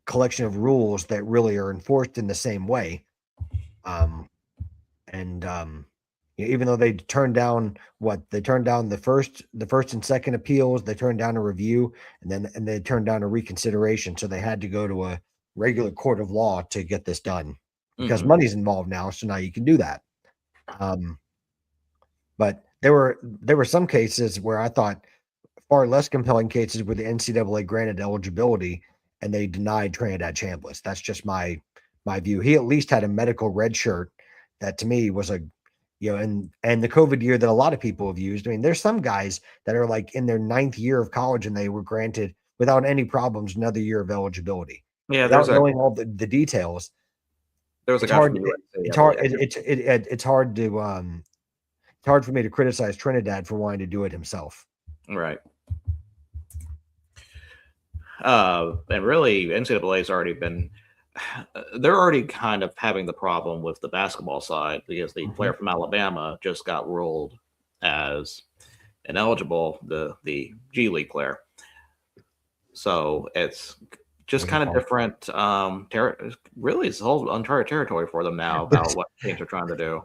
collection of rules that really are enforced in the same way. Even though they turned down the first and second appeals, they turned down a review, and they turned down a reconsideration. So they had to go to a regular court of law to get this done because money's involved now. So now you can do that. But there were some cases where I thought far less compelling cases where the NCAA granted eligibility and they denied Trinidad Chambliss. That's just my view. He at least had a medical red shirt that to me was and the COVID year that a lot of people have used. I mean, there's some guys that are like in their 9th year of college and they were granted without any problems another year of eligibility. Yeah, without knowing all the details. There was a guy it's hard for me to criticize Trinidad for wanting to do it himself. Right. And really, NCAA's already been. They're already kind of having the problem with the basketball side because the player from Alabama just got ruled as ineligible, the G League player. So it's just kind of different. Really, it's whole uncharted territory for them now about what teams are trying to do.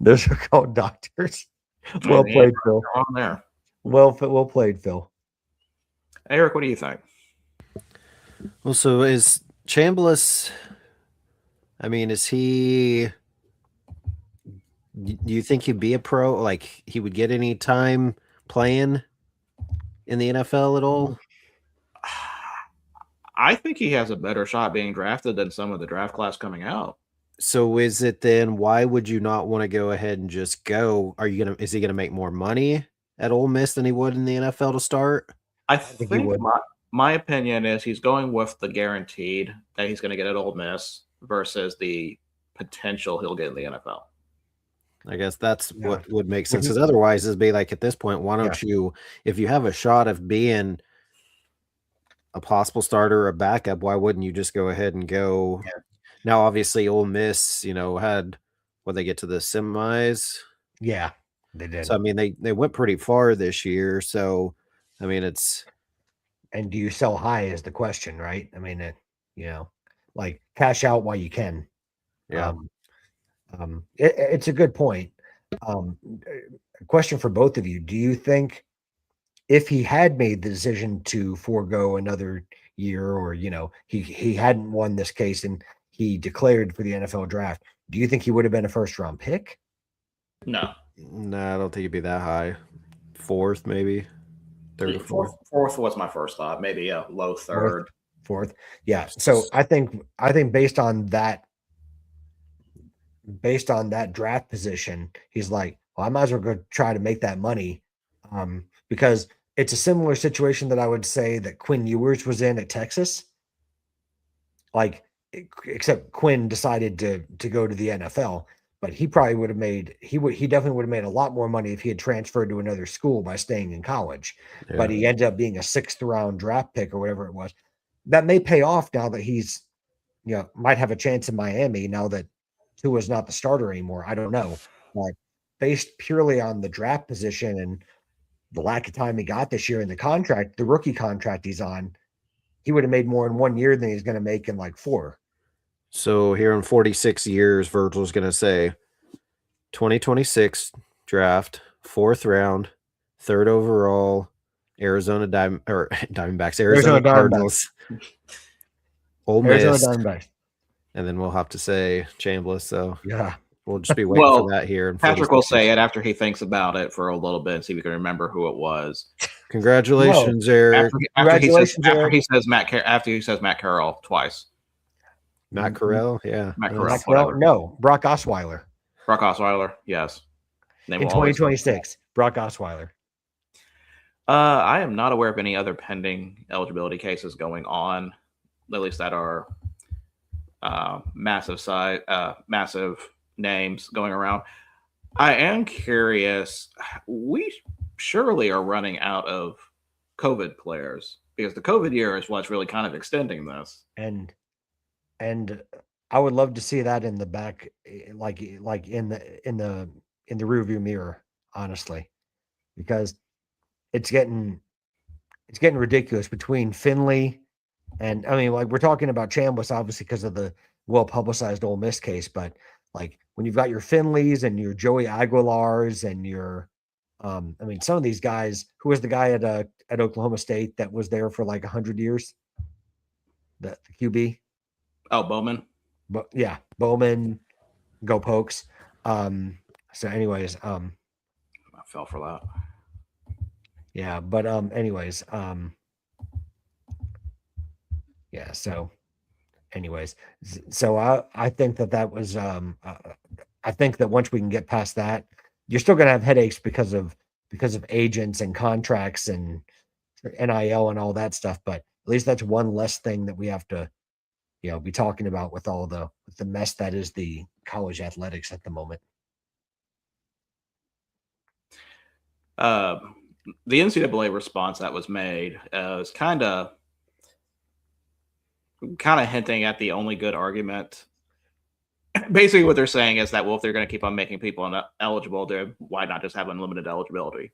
Those are called doctors. Well played, Phil. On there. Well played, Phil. Eric, what do you think? Well, so is Chambliss, I mean, is he, do you think he'd be a pro? Like he would get any time playing in the NFL at all? I think he has a better shot being drafted than some of the draft class coming out. So is it then, why would you not want to go ahead and just go? Is he gonna make more money at Ole Miss than he would in the NFL to start? I think he think would. my opinion is he's going with the guaranteed that he's going to get at Ole Miss versus the potential he'll get in the NFL. I guess that's Yeah. what would make sense. Because otherwise, it'd be like, at this point, why don't you, if you have a shot of being a possible starter or a backup, why wouldn't you just go ahead and go? Yeah. Now, obviously, Ole Miss, had they get to the semis? Yeah, they did. So I mean, they went pretty far this year. So I mean, it's. And do you sell high is the question, right? I mean, like cash out while you can. Yeah. It's a good point. A question for both of you: do you think if he had made the decision to forego another year, or he hadn't won this case and he declared for the NFL draft, do you think he would have been a first-round pick? No, I don't think it'd be that high. Fourth, maybe. Third or fourth. Fourth was my first thought. Maybe a low third. Fourth. Yeah. So I think based on that draft position, he's like, well, I might as well go try to make that money. Because it's a similar situation that I would say that Quinn Ewers was in at Texas. Like, except Quinn decided to go to the NFL, but he probably would have made, he definitely would have made a lot more money if he had transferred to another school by staying in college. Yeah. But he ended up being a 6th round draft pick or whatever it was. That may pay off now that he's, might have a chance in Miami now that Tua's not the starter anymore. I don't know. But based purely on the draft position and the lack of time he got this year in the rookie contract he's on, he would have made more in 1 year than he's going to make in like 4. So here in 46 years, Virgil's going to say 2026 draft, 4th round, 3rd overall, Arizona Diamondbacks, Arizona Cardinals, Ole Miss, and then we'll have to say Chambliss. So yeah, we'll just be waiting for that here. Patrick will say it after he thinks about it for a little bit and see if we can remember who it was. Congratulations, Eric. After he says Matt Carroll twice. Matt Carroll, yeah. Matt Carroll, no, Brock Osweiler. Brock Osweiler, yes. In 2026, Brock Osweiler. I am not aware of any other pending eligibility cases going on, at least that are massive names going around. I am curious. We surely are running out of COVID players because the COVID year is what's really kind of extending this. And I would love to see that in the back, like in the rearview mirror, honestly, because it's getting ridiculous between Finley and, I mean, like, we're talking about Chambliss obviously because of the well-publicized Ole Miss case, but like when you've got your Finleys and your Joey Aguilars and your, I mean, some of these guys, who was the guy at Oklahoma State that was there for like 100 years? The QB. Oh, Bowman. But yeah, Bowman, go Pokes. So anyways, I fell for that. Yeah, but anyways, yeah, so anyways, so I think that was I think that once we can get past that, you're still gonna have headaches because of agents and contracts and NIL and all that stuff, but at least that's one less thing that we have to be talking about with all the mess that is the college athletics at the moment. The NCAA response that was made is kind of hinting at the only good argument. Basically, what they're saying is that, well, if they're going to keep on making people eligible, why not just have unlimited eligibility?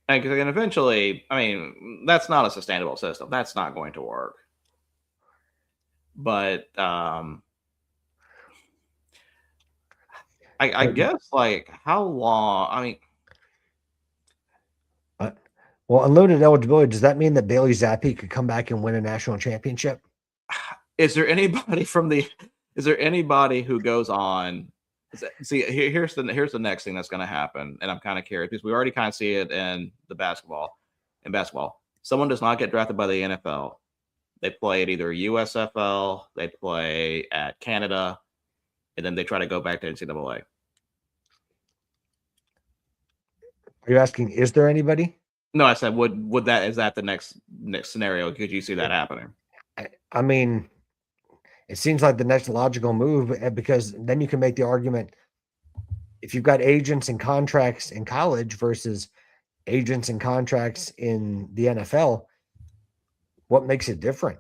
And eventually, I mean, that's not a sustainable system. That's not going to work. But I guess, like, how long? I mean, well, unlimited eligibility, does that mean that Bailey Zappi could come back and win a national championship? Is there anybody who goes on See, here's the next thing that's going to happen, and I'm kind of curious because we already kind of see it in basketball. In basketball, someone does not get drafted by the NFL. They play at either USFL, they play at Canada, and then they try to go back to NCAA. Are you asking, is there anybody? No, I said, is that the next scenario? Could you see that happening? I mean, it seems like the next logical move, because then you can make the argument if you've got agents and contracts in college versus agents and contracts in the NFL, what makes it different?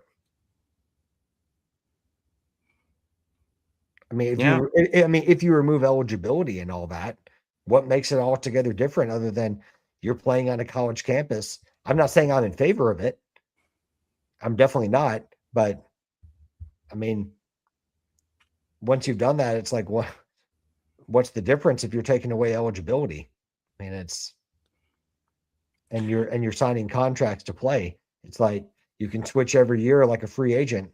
I mean, if you remove eligibility and all that, what makes it altogether different other than you're playing on a college campus? I'm not saying I'm in favor of it. I'm definitely not. But I mean, once you've done that, it's like, what's the difference if you're taking away eligibility? I mean, and you're signing contracts to play. It's like you can switch every year like a free agent.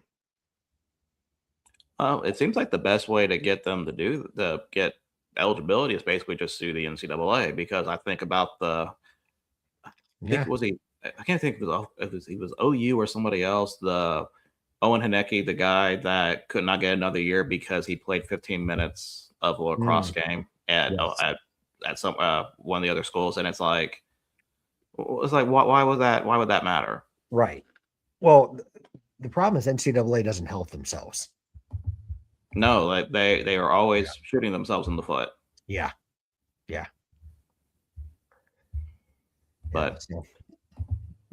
It seems like the best way to get them to get eligibility is basically just sue the NCAA, because I think about I can't think if he was OU or somebody else. The Owen Haneke, the guy that could not get another year because he played 15 minutes of a lacrosse game at some one of the other schools, and it's like why would that matter? Right. Well, the problem is NCAA doesn't help themselves. No, like they are always shooting themselves in the foot. Yeah. But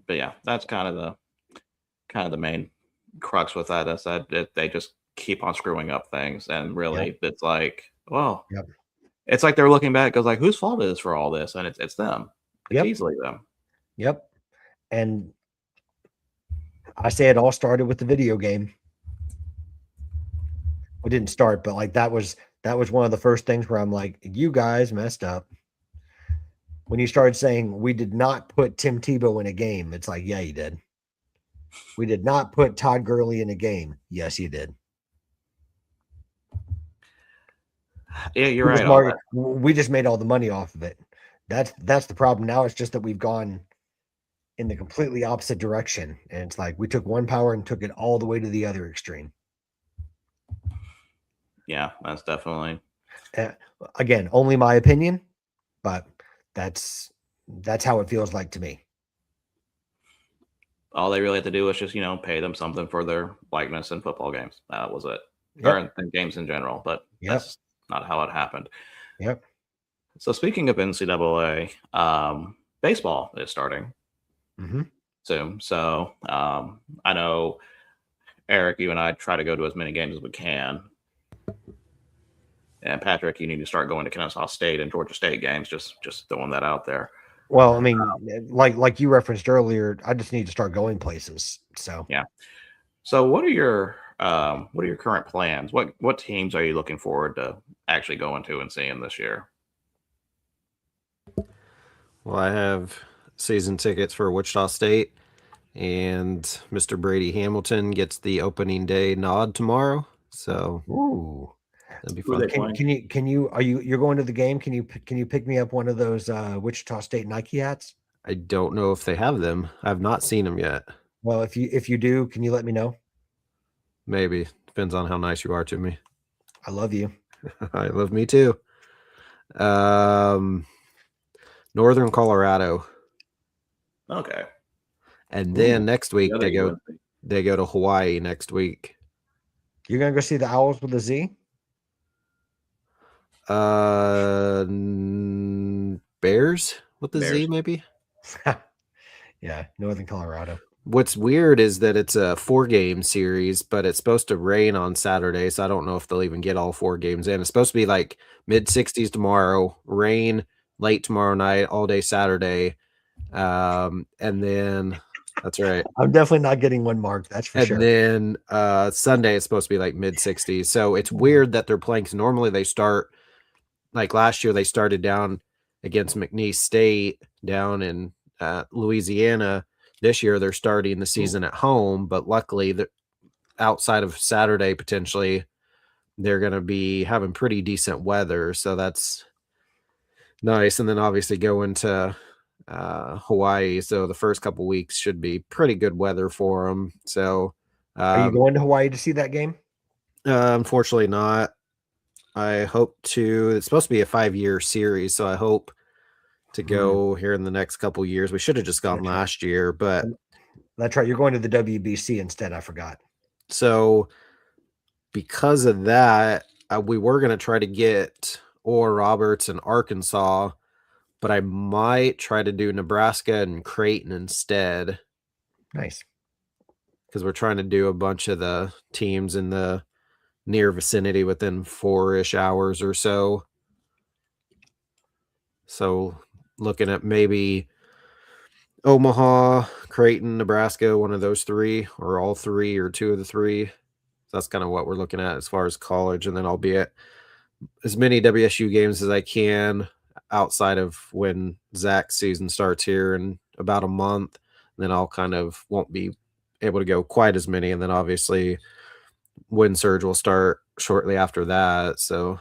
yeah, that's kind of the main crux with that, is that they just keep on screwing up things, and really it's like, well, it's like they're looking back, goes like, whose fault is for all this? And it's them. It's easily them. Yep. And I say it all started with the video game. We didn't start, but like that was one of the first things where I'm like, you guys messed up. When you started saying we did not put Tim Tebow in a game, it's like, yeah, you did. We did not put Todd Gurley in a game. Yes, you did. Yeah, you're right. We just made all the money off of it. That's the problem. Now it's just that we've gone in the completely opposite direction. And it's like we took one power and took it all the way to the other extreme. Yeah, that's definitely. Again, only my opinion, but that's how it feels like to me. All they really have to do is just, pay them something for their likeness in football games. That was it. Or in games in general, but that's not how it happened. Yep. So speaking of NCAA, baseball is starting soon. So I know, Eric, you and I try to go to as many games as we can. And Patrick, you need to start going to Kennesaw State and Georgia State games. Just throwing that out there. Well, I mean, like you referenced earlier, I just need to start going places. So yeah. So what are your current plans? What teams are you looking forward to actually going to and seeing this year? Well, I have season tickets for Wichita State, and Mr. Brady Hamilton gets the opening day nod tomorrow. So that'd be fun. You're going to the game? Can you pick me up one of those Wichita State Nike hats? I don't know if they have them. I've not seen them yet. Well, if you do, can you let me know? Maybe. Depends on how nice you are to me. I love you. I love me too. Northern Colorado. Okay. And then next week they go to Hawaii next week. You're gonna go see the Owls with a Z? Bears with the Z, maybe. Yeah, Northern Colorado. What's weird is that it's a 4-game series, but it's supposed to rain on Saturday, so I don't know if they'll even get all 4 games in. It's supposed to be like mid-60s tomorrow, rain late tomorrow night, all day Saturday, and then that's right. I'm definitely not getting one marked. That's for sure. And then Sunday it's supposed to be like mid-60s. So it's weird that they're playing, because normally they start, like last year they started down against McNeese State down in Louisiana. This year they're starting the season at home, but luckily outside of Saturday potentially, they're going to be having pretty decent weather, so that's nice. And then obviously go into Hawaii, so the first couple weeks should be pretty good weather for them. So Are you going to Hawaii to see that game? unfortunately not. I hope to. It's supposed to be a 5-year series, so I hope to go here in the next couple years. We should have just gone last year, but that's right. You're going to the WBC instead. I forgot. So because of that, we were going to try to get Oral Roberts in Arkansas, but I might try to do Nebraska and Creighton instead. Nice. Because we're trying to do a bunch of the teams in the near vicinity within 4-ish hours or so. So looking at maybe Omaha, Creighton, Nebraska, one of those three, or all three, or two of the three. That's kind of what we're looking at as far as college. And then I'll be at as many WSU games as I can outside of when Zach's season starts here in about a month. And then I'll kind of won't be able to go quite as many. And then obviously Wind Surge will start shortly after that. So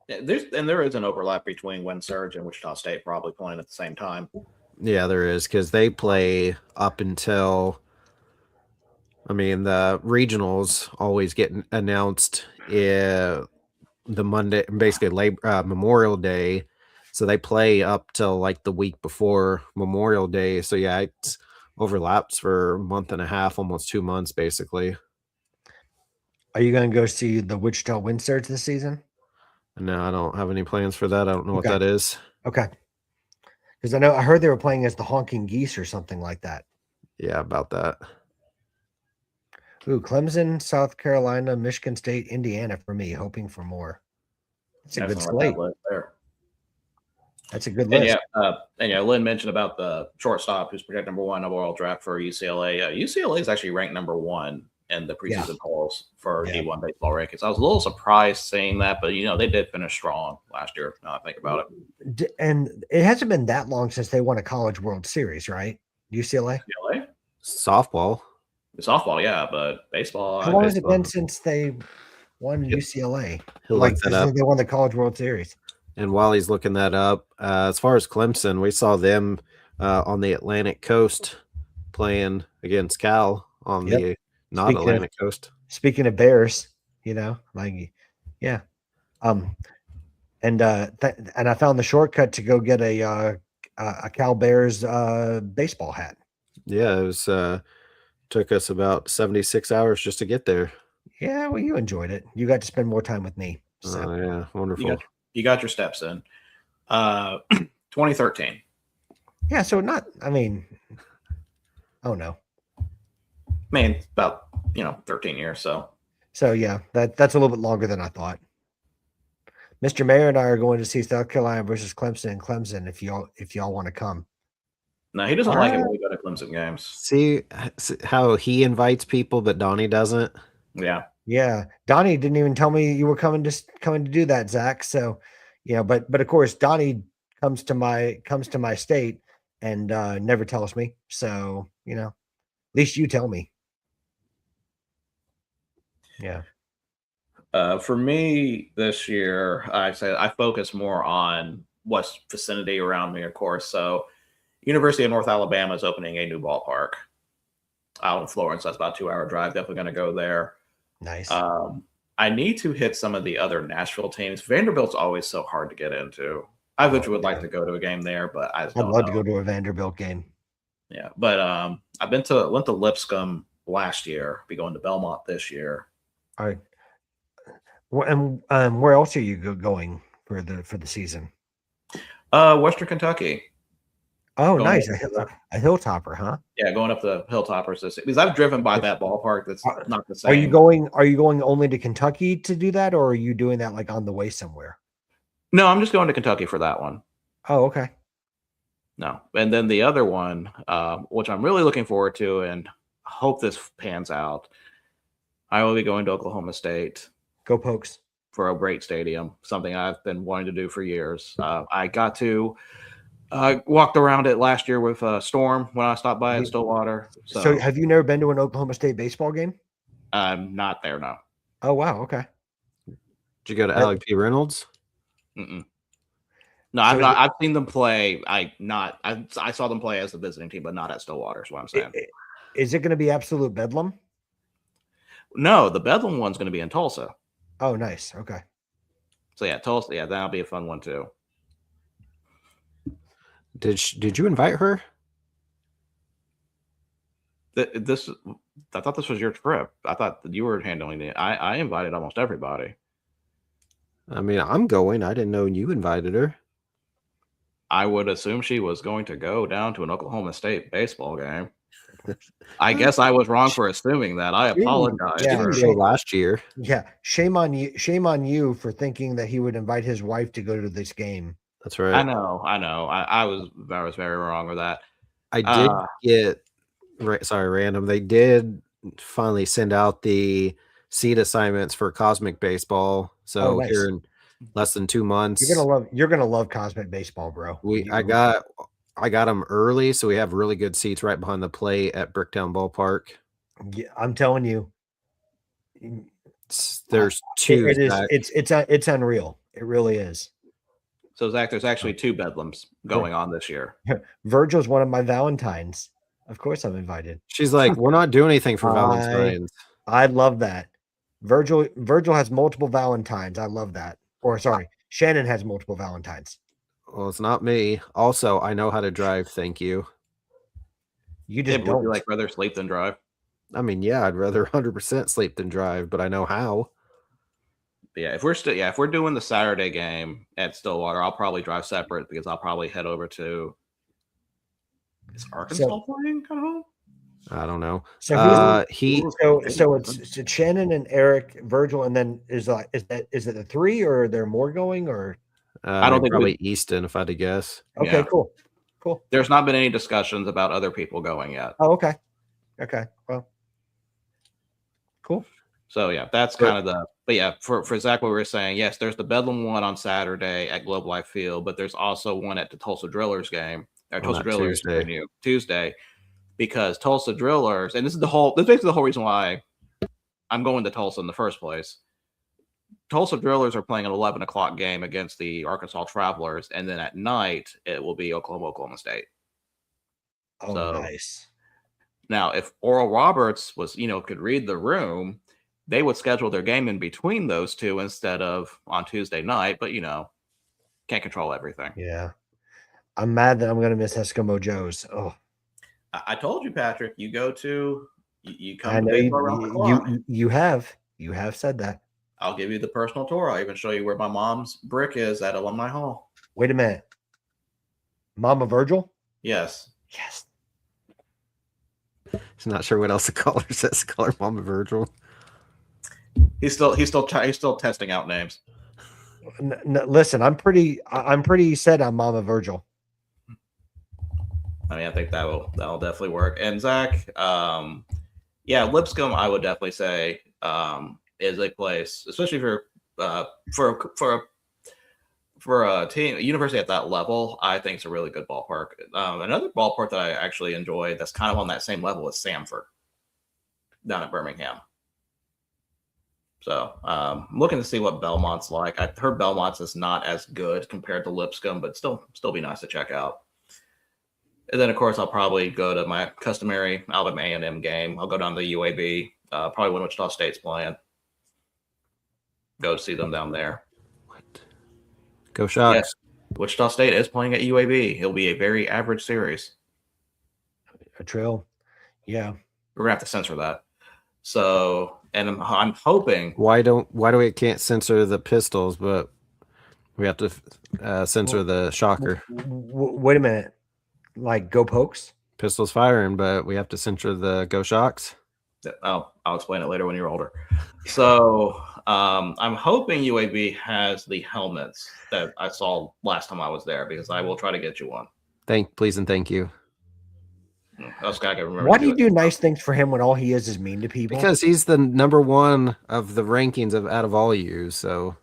there is an overlap between Wind Surge and Wichita State probably playing at the same time. Yeah, there is, because they play up until, I mean, the regionals always get announced the Monday, basically Memorial Day. So they play up till like the week before Memorial Day. So yeah, it overlaps for a month and a half, almost 2 months, basically. Are you going to go see the Wichita Wind Surge this season? No, I don't have any plans for that. I don't know what that is. Okay. Because I heard they were playing as the Honking Geese or something like that. Yeah, about that. Ooh, Clemson, South Carolina, Michigan State, Indiana for me, hoping for more. That's a good slate. That's a good list. And Lynn mentioned about the shortstop who's projected number 1 overall draft for UCLA. UCLA is actually ranked number 1 in the preseason polls for D1 baseball rankings. I was a little surprised seeing that, but they did finish strong last year. Now I think about it. And it hasn't been that long since they won a College World Series, right? UCLA? Softball, yeah, but baseball. How long has it been since they won UCLA? He'll look that up. They won the College World Series. And while he's looking that up, as far as Clemson, we saw them on the Atlantic Coast playing against Cal on the Atlantic Coast. Speaking of Bears, and I found the shortcut to go get a Cal Bears baseball hat. Yeah, it was took us about 76 hours just to get there. Yeah, well, you enjoyed it. You got to spend more time with me. So. Yeah, wonderful. You got your steps in. 2013. Yeah, so oh no. Man, about 13 years. So yeah, that's a little bit longer than I thought. Mr. Mayor and I are going to see South Carolina versus Clemson. If y'all want to come. No, he doesn't like it when we go to Clemson games. See how he invites people, but Donnie doesn't. Yeah. Yeah, Donnie didn't even tell me you were coming to do that, Zach. So, but of course, Donnie comes to my state and never tells me. So, at least you tell me. Yeah. For me this year, I focus more on what's vicinity around me, of course. So, University of North Alabama is opening a new ballpark out in Florence. That's about a 2-hour drive. Definitely going to go there. Nice. I need to hit some of the other Nashville teams. Vanderbilt's always so hard to get into. I eventually would like to go to a game there, but I'd love to go to a Vanderbilt game. Yeah, but I went to Lipscomb last year. Be going to Belmont this year. All right. And where else are you going for the season? Western Kentucky. Oh, nice. A hilltopper, huh? Yeah, going up the hilltoppers because I've driven by that ballpark. That's not the same. Are you going only to Kentucky to do that, or are you doing that like on the way somewhere? No, I'm just going to Kentucky for that one. Oh, okay. No, and then the other one, which I'm really looking forward to, and hope this pans out. I will be going to Oklahoma State. Go Pokes. For a great stadium, something I've been wanting to do for years. I got to. Walked around it last year with Storm when I stopped by at Stillwater. So have you never been to an Oklahoma State baseball game? I'm not there now. Oh wow, okay. Did you go to Alec P. Reynolds? Mm-mm. No, I've not. I've seen them play. I saw them play as the visiting team, but not at Stillwater. Is what I'm saying. Is it going to be absolute bedlam? No, the Bedlam one's going to be in Tulsa. Oh, nice. Okay. So yeah, Tulsa. Yeah, that'll be a fun one too. Did you invite her? I thought this was your trip. I thought that you were handling it. I invited almost everybody. I mean, I'm going. I didn't know you invited her. I would assume she was going to go down to an Oklahoma State baseball game. I guess I was wrong for assuming that. I apologize. She didn't go last year. Yeah, shame on you. Shame on you for thinking that he would invite his wife to go to this game. That's right. I know. I was very wrong with that. I did get random. They did finally send out the seat assignments for Cosmic Baseball. So nice. here in less than 2 months, you're gonna love Cosmic Baseball, bro. I got them early, so we have really good seats right behind the plate at Bricktown Ballpark. Yeah, I'm telling you, there's two. It is. It's unreal. It really is. So Zach, there's actually 2 Bedlams going on this year. Virgil's one of my Valentines. Of course, I'm invited. She's like, we're not doing anything for Valentine's. I love that. Virgil has multiple Valentines. I love that. Or sorry, Shannon has multiple Valentines. Well, it's not me. Also, I know how to drive. Thank you. You just don't. Would you like rather sleep than drive? I mean, yeah, I'd rather 100% sleep than drive, but I know how. But yeah, if we're doing the Saturday game at Stillwater, I'll probably drive separate because I'll probably head over to. Is Arkansas playing at home? I don't know. So it's Shannon and Eric, Virgil, and then is it the 3 or are there more going or? I don't think probably Easton, if I had to guess. Okay, yeah. Cool. There's not been any discussions about other people going yet. Oh, okay. Well, cool. So yeah, that's kind of the. But yeah, for Zach, what we were saying, yes, there's the Bedlam one on Saturday at Globe Life Field, but there's also one at the Tulsa Drillers game or Tulsa Drillers Tuesday, because Tulsa Drillers, and this is basically the whole reason why I'm going to Tulsa in the first place. Tulsa Drillers are playing an 11 o'clock game against the Arkansas Travelers, and then at night it will be Oklahoma State. Oh, so, nice. Now, if Oral Roberts could read the room, they would schedule their game in between those two instead of on Tuesday night, but can't control everything. Yeah. I'm mad that I'm going to miss Eskimo Joe's. Oh, I told you, Patrick, you come to around the clock. You have said that. I'll give you the personal tour. I'll even show you where my mom's brick is at Alumni Hall. Wait a minute. Mama Virgil? Yes. He's not sure what else to call her. Says call her Mama Virgil. He's still testing out names. Listen, I'm pretty set on Mama Virgil. I mean, I think that'll definitely work. And Zach, Lipscomb, I would definitely say is a place, especially for a team, a university at that level. I think it's a really good ballpark. Another ballpark that I actually enjoy that's kind of on that same level is Samford down at Birmingham. So I'm looking to see what Belmont's like. I heard Belmont's is not as good compared to Lipscomb, but still be nice to check out. And then, of course, I'll probably go to my customary Alabama A&M game. I'll go down to the UAB, probably when Wichita State's playing. Go see them down there. What? Go Sharks. Yes, Wichita State is playing at UAB. It'll be a very average series. A trail. Yeah. We're going to have to censor that. So, and I'm hoping. Why do we can't censor the Pistols, but we have to censor the Shocker? Wait a minute. Like Go Pokes? Pistols firing, but we have to censor the Go Shocks. I'll explain it later when you're older. So I'm hoping UAB has the helmets that I saw last time I was there, because I will try to get you one. Please and thank you. Why do you do nice things for him when all he is mean to people? Because he's the number one of the rankings out of all you. So,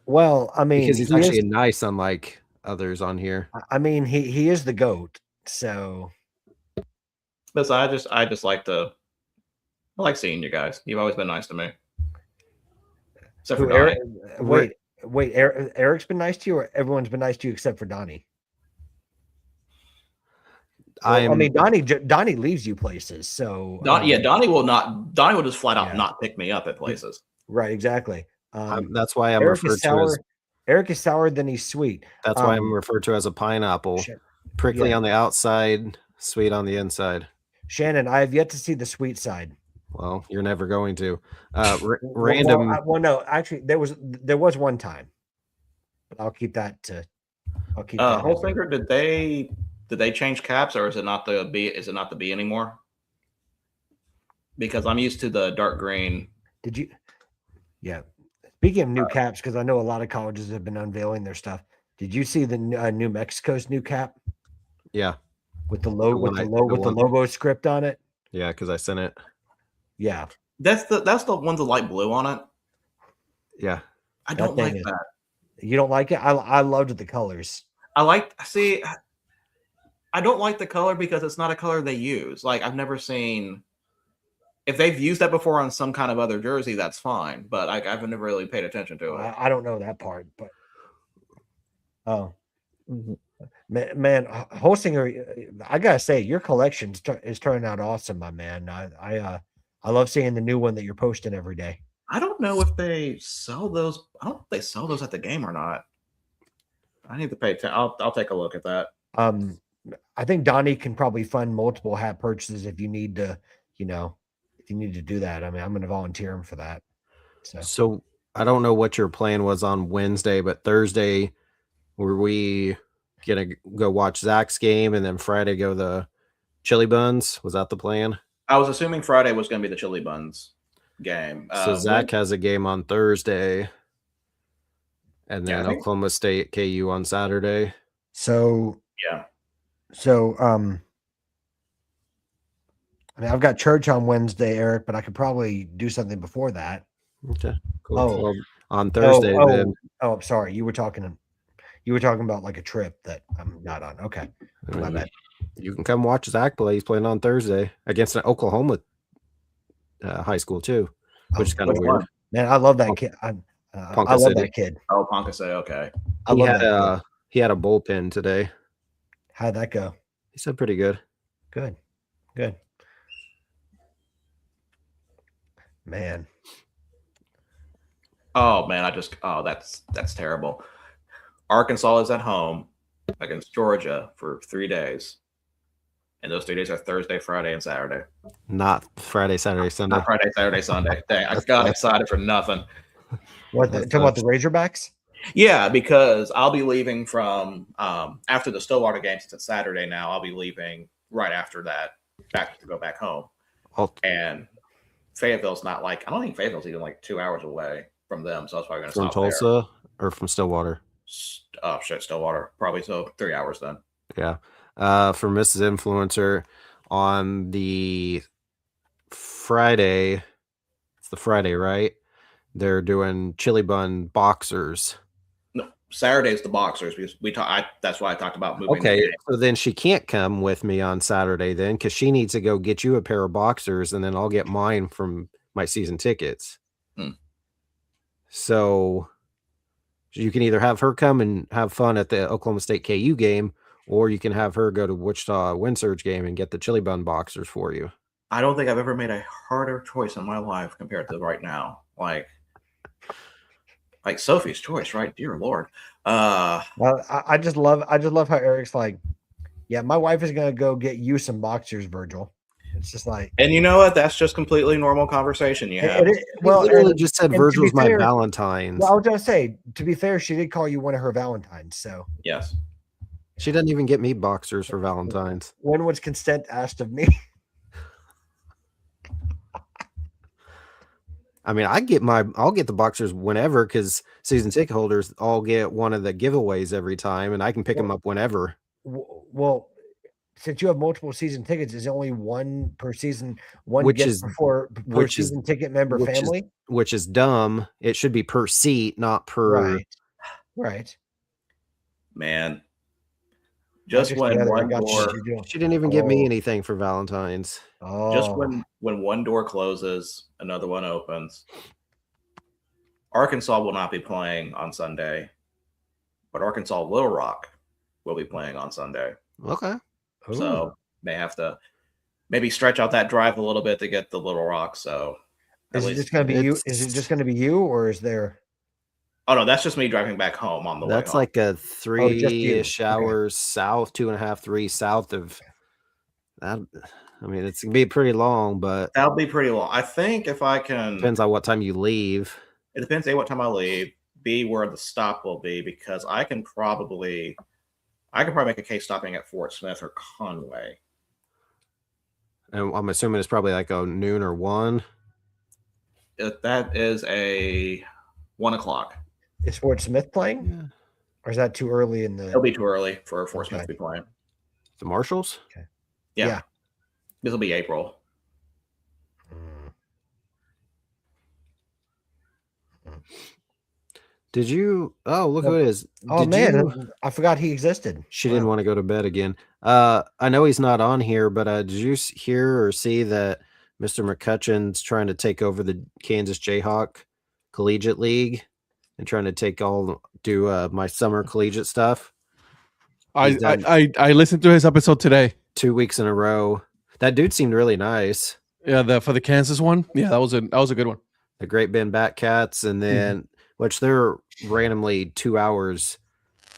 well, I mean, because he's actually nice, unlike others on here. I mean, he is the GOAT. So, but I just like to I like seeing you guys. You've always been nice to me. Except Who, for Donnie. Wait. Eric's been nice to you, or everyone's been nice to you except for Donnie? I mean, Donnie leaves you places, so Donnie will just flat out not pick me up at places. Right, exactly. That's why I'm Eric referred is sour. to as. Eric is sour, then he's sweet. That's why I'm referred to as a pineapple. Prickly on the outside, sweet on the inside. Shannon, I have yet to see the sweet side. Well, you're never going to. Random. Well, no, actually, there was one time, but I'll keep that. Holfinger, did they change caps, or is it not the B? Is it not the B anymore? Because I'm used to the dark green. Did you? Yeah. Speaking of new caps, because I know a lot of colleges have been unveiling their stuff. Did you see the New Mexico's new cap? Yeah. With the logo script on it. Yeah, because I sent it. Yeah. That's the one with the light blue on it. Yeah. I don't like that. You don't like it? I loved the colors. I don't like the color because it's not a color they use. Like, I've never seen. If they've used that before on some kind of other jersey, that's fine. But I've never really paid attention to it. I don't know that part, but man, Holsinger, I gotta say, your collection is turning out awesome, my man. I love seeing the new one that you're posting every day. I don't know if they sell those. I don't know if they sell those at the game or not. I need to pay attention. I'll take a look at that. I think Donnie can probably fund multiple hat purchases if you need to, if you need to do that. I mean, I'm going to volunteer him for that. So I don't know what your plan was on Wednesday, but Thursday, were we going to go watch Zach's game and then Friday go the Chili Buns? Was that the plan? I was assuming Friday was going to be the Chili Buns game. So Zach has a game on Thursday and then Oklahoma State KU on Saturday. So, yeah. So, I mean, I've got church on Wednesday, Eric, but I could probably do something before that. Okay, cool. Well, on Thursday, then. Oh, I'm sorry. You were talking about like a trip that I'm not on. Okay, my bad. You can come watch Zach play. He's playing on Thursday against an Oklahoma high school too, which is kind of weird. Man, I love that kid. I love that kid. Oh, Ponca City. Okay. He had a bullpen today. How'd that go? He said pretty good. Good. Man. Oh man, that's terrible. Arkansas is at home against Georgia for 3 days. And those 3 days are Thursday, Friday, and Saturday. Not Friday, Saturday, Sunday. Not Friday, Saturday, Sunday. Dang, I got excited for nothing. Talking about the Razorbacks? Yeah, because I'll be leaving from after the Stillwater game, since it's Saturday now, I'll be leaving right after that to go back home. And Fayetteville's not I don't think Fayetteville's even 2 hours away from them, so that's probably going to stop from Tulsa or from Stillwater. Oh shit, Stillwater, probably 3 hours then. Yeah. For Mrs. Influencer on the Friday, it's the Friday, right? They're doing chili bun boxers. No, Saturday's the boxers because that's why I talked about moving. Okay, so then she can't come with me on Saturday then because she needs to go get you a pair of boxers and then I'll get mine from my season tickets. So you can either have her come and have fun at the Oklahoma State KU game, or you can have her go to Wichita Windsurge game and get the chili bun boxers for you. I don't think I've ever made a harder choice in my life compared to right now. Like Sophie's choice, right? Dear Lord. Well, I just love how Eric's like, yeah, my wife is gonna go get you some boxers, Virgil. It's just like, and you know what? That's just completely normal conversation you have. Well, literally just said Virgil's my Valentine's. Well, I was gonna say, to be fair, she did call you one of her Valentines. So yes, she doesn't even get me boxers for Valentine's. When was consent asked of me? I mean, I'll get the boxers whenever because season ticket holders all get one of the giveaways every time, and I can pick them up whenever. Well, since you have multiple season tickets, is only one per season, per season ticket member family? Which is dumb. It should be per seat, not per. Right. Man, Just Magic when together, I one got you. door, You're doing- She didn't even get me Oh. anything for Valentine's. Oh, just when one door closes, another one opens. Arkansas will not be playing on Sunday, but Arkansas Little Rock will be playing on Sunday. Okay. Ooh. So may have to maybe stretch out that drive a little bit to get the Little Rock. So at is it least just going to be you? it's- Is it just going to be you, or is there? oh no, that's just me driving back home on the way That's home. like a just you. 3-ish hours south, 2.5, 3 south of that. I mean, it's gonna be pretty long, but That'll be pretty long. I think if I can, depends on what time you leave. it depends A, what time I leave, B, where the stop will be, because I can probably make a case stopping at Fort Smith or Conway. And I'm assuming it's probably like a noon or 1. That is a 1:00. Is Fort Smith playing, Yeah. or is that too early in the? It'll be too early for Fort Smith Okay. to be playing. The Marshalls? Yeah. This will be April. Did you? Oh, look who it is. Oh Did man, you- I forgot he existed. She didn't want to go to bed again. I know he's not on here, but did you hear or see that Mr. McCutcheon's trying to take over the Kansas Jayhawk Collegiate League and trying to do my summer collegiate stuff? He's done I listened to his episode today. 2 weeks in a row. That dude seemed really nice. Yeah, for the Kansas one. Yeah, that was a good one. The Great Bend Batcats, and then which they're randomly 2 hours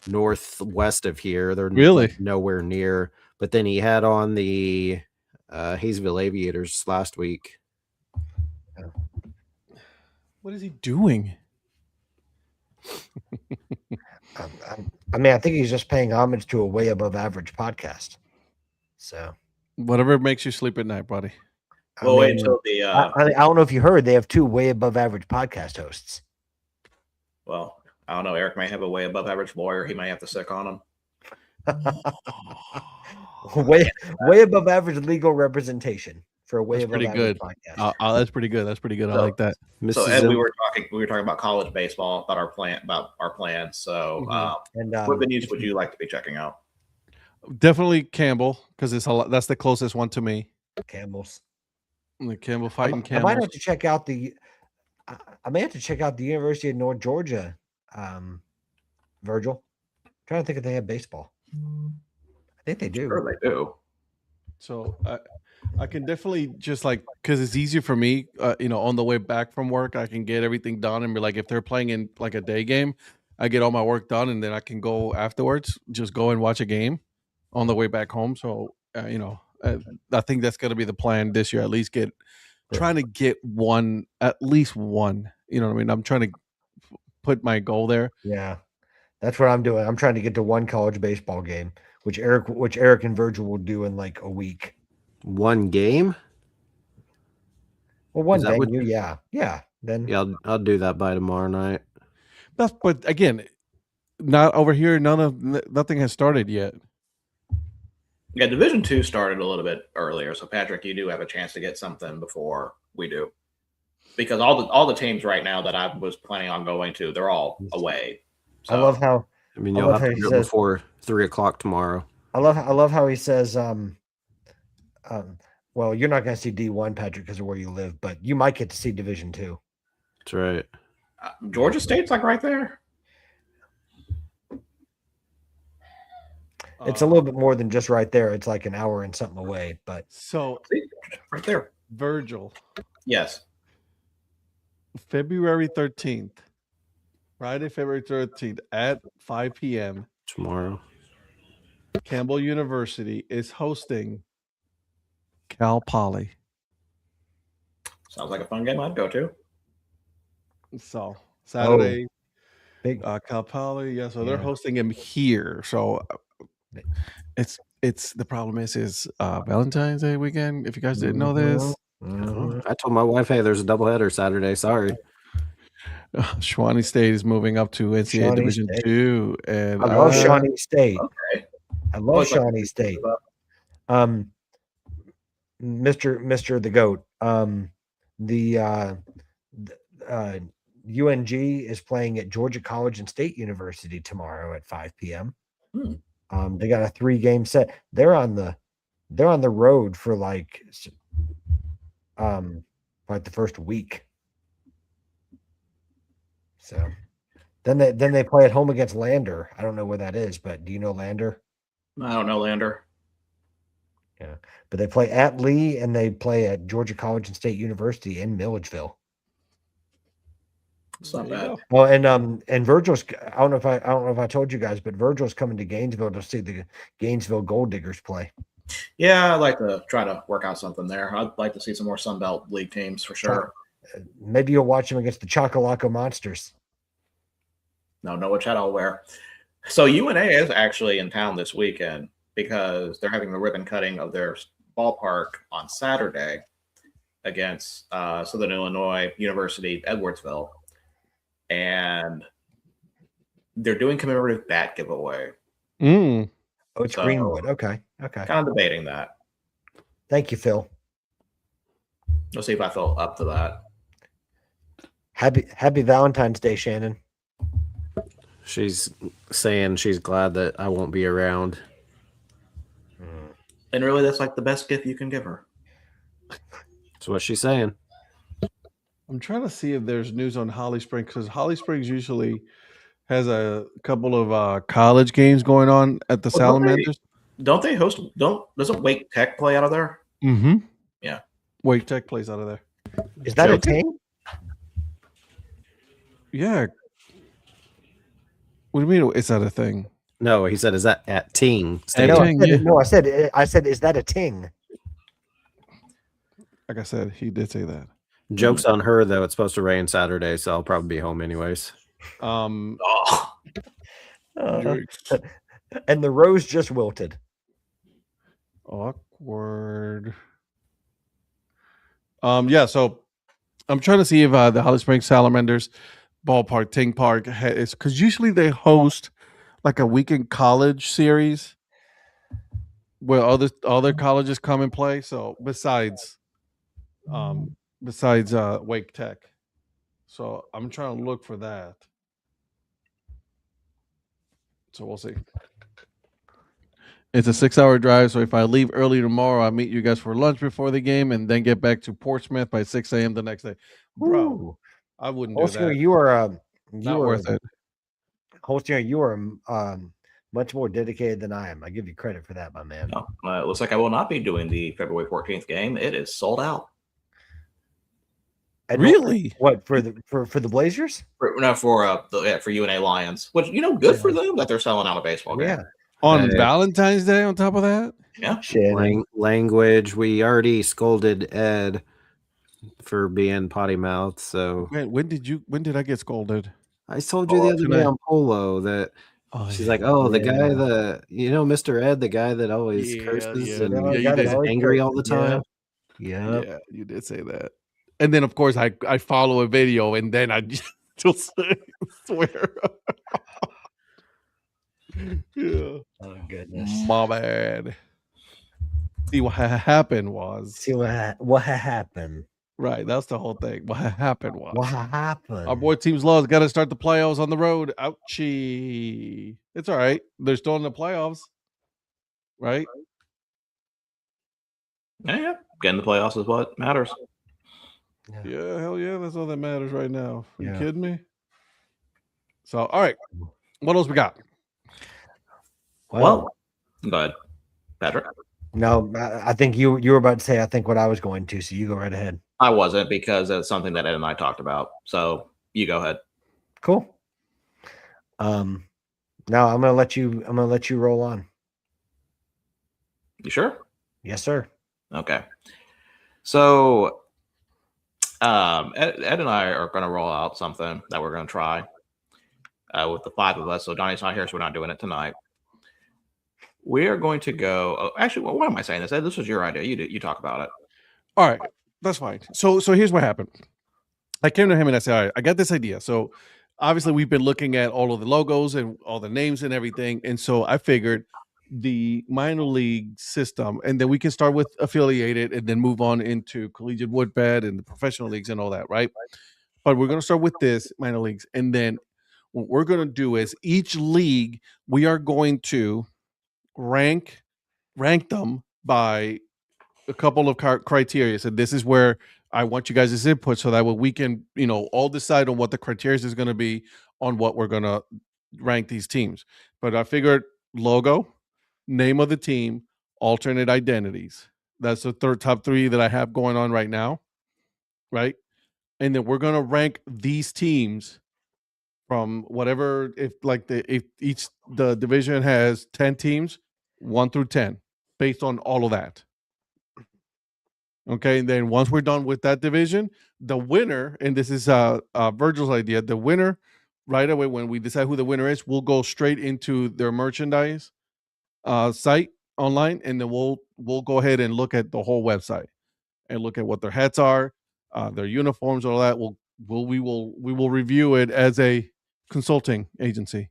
northwest of here. They're Really? like nowhere near. But then he had on the Hayesville Aviators last week. What is he doing? I mean, I think he's just paying homage to a way above average podcast. So Whatever makes you sleep at night, buddy. We'll wait until the I don't know if you heard, they have 2 way above average podcast hosts. well, I don't know. Eric may have a way above average lawyer. He may have to sick on him. way above average legal representation for a way That's above pretty average good. podcast. That's pretty good. That's pretty good. I So- like that. So Mrs. Ed, we M- were talking about college baseball, about our plans. So Mhm. And what venues would you like to be checking out? Definitely Campbell, because it's a lot. That's the closest one to me. Camels. The Campbell fighting I might Camels. have to check out the. I may have to check out the University of North Georgia. Virgil, trying to think if they have baseball. I think they do. Sure, they do. So I can definitely just because it's easier for me, on the way back from work, I can get everything done and be like, if they're playing in like a day game, I get all my work done and then I can go afterwards, just go and watch a game on the way back home. So, I think that's going to be the plan this year, at least trying to get at least one, you know what I mean? I'm trying to put my goal there. Yeah, that's what I'm doing. I'm trying to get to one college baseball game, which Eric and Virgil will do in like a week. one game? Well, one Is that what- venue, yeah. Then Yeah, I'll do that by tomorrow night. But again, not over here. Nothing has started yet. Yeah, Division II started a little bit earlier. So Patrick, you do have a chance to get something before we do, because all the teams right now that I was planning on going to, they're all away. So, I love how I mean, I you'll love have how to he go says- before 3:00 tomorrow. I love how he says well, you're not going to see D1, Patrick, because of where you live, but you might get to see Division II. That's right. Georgia State's like right there. It's a little bit more than just right there. It's like an hour and something away, but So See? Right there. Virgil, Yes. February 13th, Friday, February 13th at 5 p.m. Tomorrow. Campbell University is hosting Cal Poly. Sounds like a fun game I'd go to. So Saturday, big Cal Poly. Yeah, so they're Yeah. hosting him here. So it's the problem is Valentine's Day weekend. If you guys didn't know this, Mhm. I told my wife, hey, there's a doubleheader Saturday. Sorry. Shawnee State is moving up to NCAA Shawnee Division State. II, and I love Shawnee State. Okay. I love Always like Shawnee State. Mr. the Goat. UNG is playing at Georgia College and State University tomorrow at 5 p.m. They got a 3-game set. They're on the road for like the first week. So then they play at home against Lander. I don't know where that is, but do you know Lander? I don't know, Lander. Yeah, but they play at Lee and they play at Georgia College and State University in Milledgeville. It's not There you bad. go. Well, and Virgil's. I don't know if I told you guys, but Virgil's coming to Gainesville to see the Gainesville Gold Diggers play. Yeah, I'd like to try to work out something there. I'd like to see some more Sun Belt League teams for sure. Maybe you'll watch them against the Chocolaco Monsters. No, which hat I'll wear. So UNA is actually in town this weekend because they're having the ribbon cutting of their ballpark on Saturday against Southern Illinois University, Edwardsville. And they're doing commemorative bat giveaway. Mm. Oh, it's So- Greenwood. Okay. Kind of debating that. Thank you, Phil. We'll see if I feel up to that. Happy Valentine's Day, Shannon. She's saying she's glad that I won't be around. And really, that's like the best gift you can give her. That's what she's saying. I'm trying to see if there's news on Holly Springs because Holly Springs usually has a couple of college games going on at the Well, don't they- Salamanders. Don't they host? Doesn't Wake Tech play out of there? Mm-hmm. Yeah. Wake Tech plays out of there. Is that a Joking? team? Yeah. What do you mean? Is that a thing? No, he said, is that at Ting At Stadium? No, Ting, I said, is that a ting? Like I said, he did say that. Joke's on her, though. It's supposed to rain Saturday, so I'll probably be home anyways. Oh, Yikes. And the rose just wilted. Awkward. Yeah. So I'm trying to see if the Holly Springs Salamanders ballpark, Ting Park, is because usually they host like a weekend college series where other colleges come and play. So besides Wake Tech, so I'm trying to look for that. So we'll see. It's a 6-hour drive, so if I leave early tomorrow, I'll meet you guys for lunch before the game, and then get back to Portsmouth by 6 a.m. the next day. Bro, Ooh. I wouldn't do Holstinger, that. you are Not worth it. Holstinger, you are much more dedicated than I am. I give you credit for that, my man. no. It looks like I will not be doing the February 14th game. It is sold out. And Really? What for the Blazers? For UNA Lions, which good for them that they're selling out a baseball game. Yeah. On Hey. Valentine's Day, on top of that? Yeah. Shannon. Language. We already scolded Ed for being potty mouthed. So Man, when did I get scolded? I told you the other day tonight. on Polo that Oh, she's yeah. like, oh, the Yeah. guy Mr. Ed, the guy that always Yeah, curses yeah. and Yeah, you got did. it. Always angry all the curses, yeah. time. Yeah. Yeah, you did say that. And then, of course, I follow a video, and then I just swear. Yeah. Oh goodness. My bad. See, what happened was See what happened. right. That's the whole thing. What happened was What happened? our boy team's lost. Got to start the playoffs on the road. Ouchie. It's all right. They're still in the playoffs, right? Yeah. Getting the playoffs is what matters. Yeah, hell yeah. That's all that matters right now. Are you Yeah. kidding me? So, all right. What else we got? Well, go ahead, Patrick. no, I think you were about to say I think what I was going to, so you go right ahead. I wasn't because it's something that Ed and I talked about. So you go ahead. Cool. Now I'm gonna let you roll on. You sure? Yes, sir. Okay. So Ed and I are going to roll out something that we're going to try with the 5 of us. So Donnie's not here, so we're not doing it tonight. We are going to go. Actually, why am I saying this? Ed, this was your idea. You talk about it. All right, that's fine. So here's what happened. I came to him and I said, all right, I got this idea. So obviously we've been looking at all of the logos and all the names and everything. And so I figured the minor league system, and then we can start with affiliated and then move on into collegiate woodbed and the professional leagues and all that, right? But we're going to start with this minor leagues. And then what we're going to do is each league, we are going to rank them by a couple of criteria. So this is where I want you guys' input so that way we can, all decide on what the criteria is going to be on what we're going to rank these teams. But I figured logo, name of the team, alternate identities. That's the top 3 that I have going on right now. Right. And then we're going to rank these teams from whatever, if the division has 10 teams, 1 through 10, based on all of that. Okay, and then once we're done with that division, the winner, and this is Virgil's idea, the winner, right away when we decide who the winner is, we'll go straight into their merchandise site online, and then we'll go ahead and look at the whole website and look at what their hats are, their uniforms, all that. We will review it as a consulting agency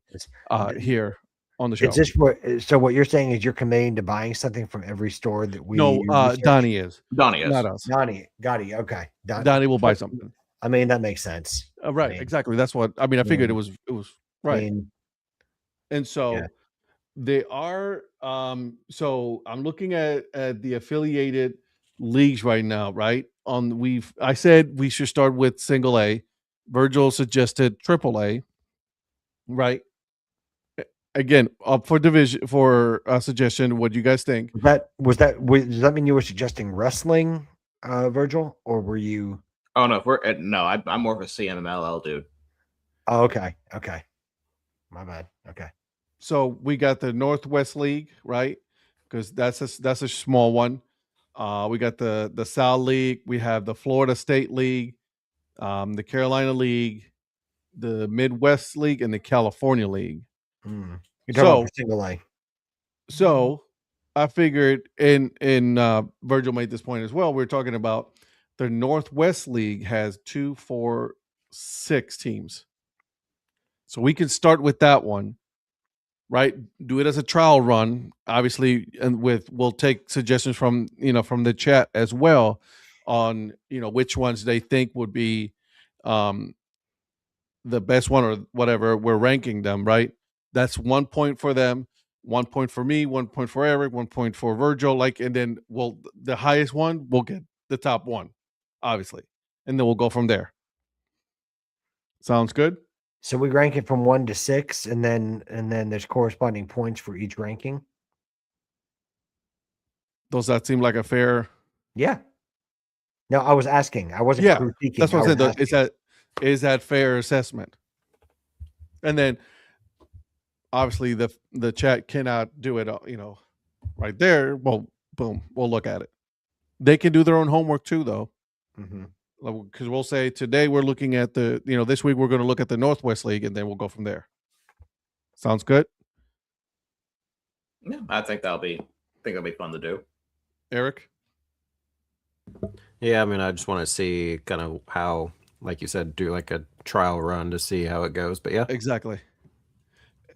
here on the show. Is this what you're saying is you're committing to buying something from every store that we Donnie is. Donnie is. Not us. Donnie, got it. Okay. Donnie will buy something. I mean, that makes sense. Right, exactly. That's what I mean. I figured it was right. And so they are so I'm looking at the affiliated leagues right now, right? I said we should start with single A. Virgil suggested triple A, right? Again, up for division for a suggestion. What do you guys think? Does that mean you were suggesting wrestling, Virgil, or were you? Oh no, I'm more of a CMLL dude. Oh, okay, my bad. Okay. So we got the Northwest League, right? Because that's a small one. We got the South League. We have the Florida State League, the Carolina League, the Midwest League, and the California League. You're talking about single A. So I figured, and Virgil made this point as well. We're talking about the Northwest League has 2, 4, 6 teams. So we can start with that one, right? Do it as a trial run, obviously, and we'll take suggestions from the chat as well on which ones they think would be the best one or whatever. We're ranking them, right? That's 1 point for them, 1 point for me, 1 point for Eric, 1 point for Virgil. And then the highest one will get the top one, obviously, and then we'll go from there. Sounds good. So we rank it from 1 to 6, and then there's corresponding points for each ranking. Does that seem like a fair? Yeah. No, I was asking. I wasn't critiquing. That's what I said. Is that fair assessment? And then obviously the chat cannot do it, right there. Well, boom, we'll look at it. They can do their own homework too, though. Because we'll say today we're looking at this week we're going to look at the Northwest League, and then we'll go from there. Sounds good? Yeah, I think that'll be fun to do. Eric? Yeah, I mean, I just want to see kind of how, like you said, do like a trial run to see how it goes. But yeah, exactly.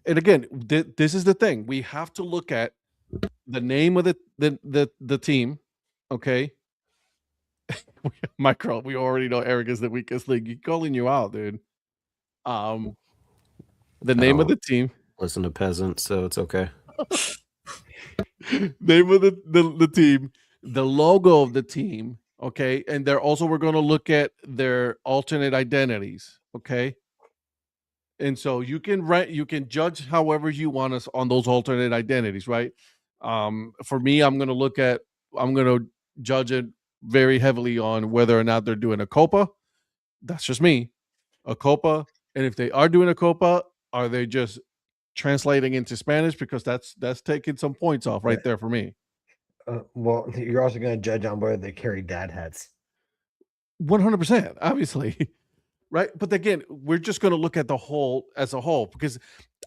And again, this is the thing. We have to look at the name of the team. Okay. Micro, we already know Eric is the weakest league. He's calling you out, dude. The name of the team. Listen to peasants, so it's okay. Name of the team, the logo of the team, okay, and we're going to look at their alternate identities, okay. And so you can judge however you want us on those alternate identities, right? For me, I'm going to judge it very heavily on whether or not they're doing a Copa. That's just me, a Copa, and if they are doing a Copa, are they just translating into Spanish? Because that's taking some points off right there for me. Well, you're also going to judge on whether they carry dad hats. 100%, obviously. Right. But again, we're just going to look at the whole as a whole, because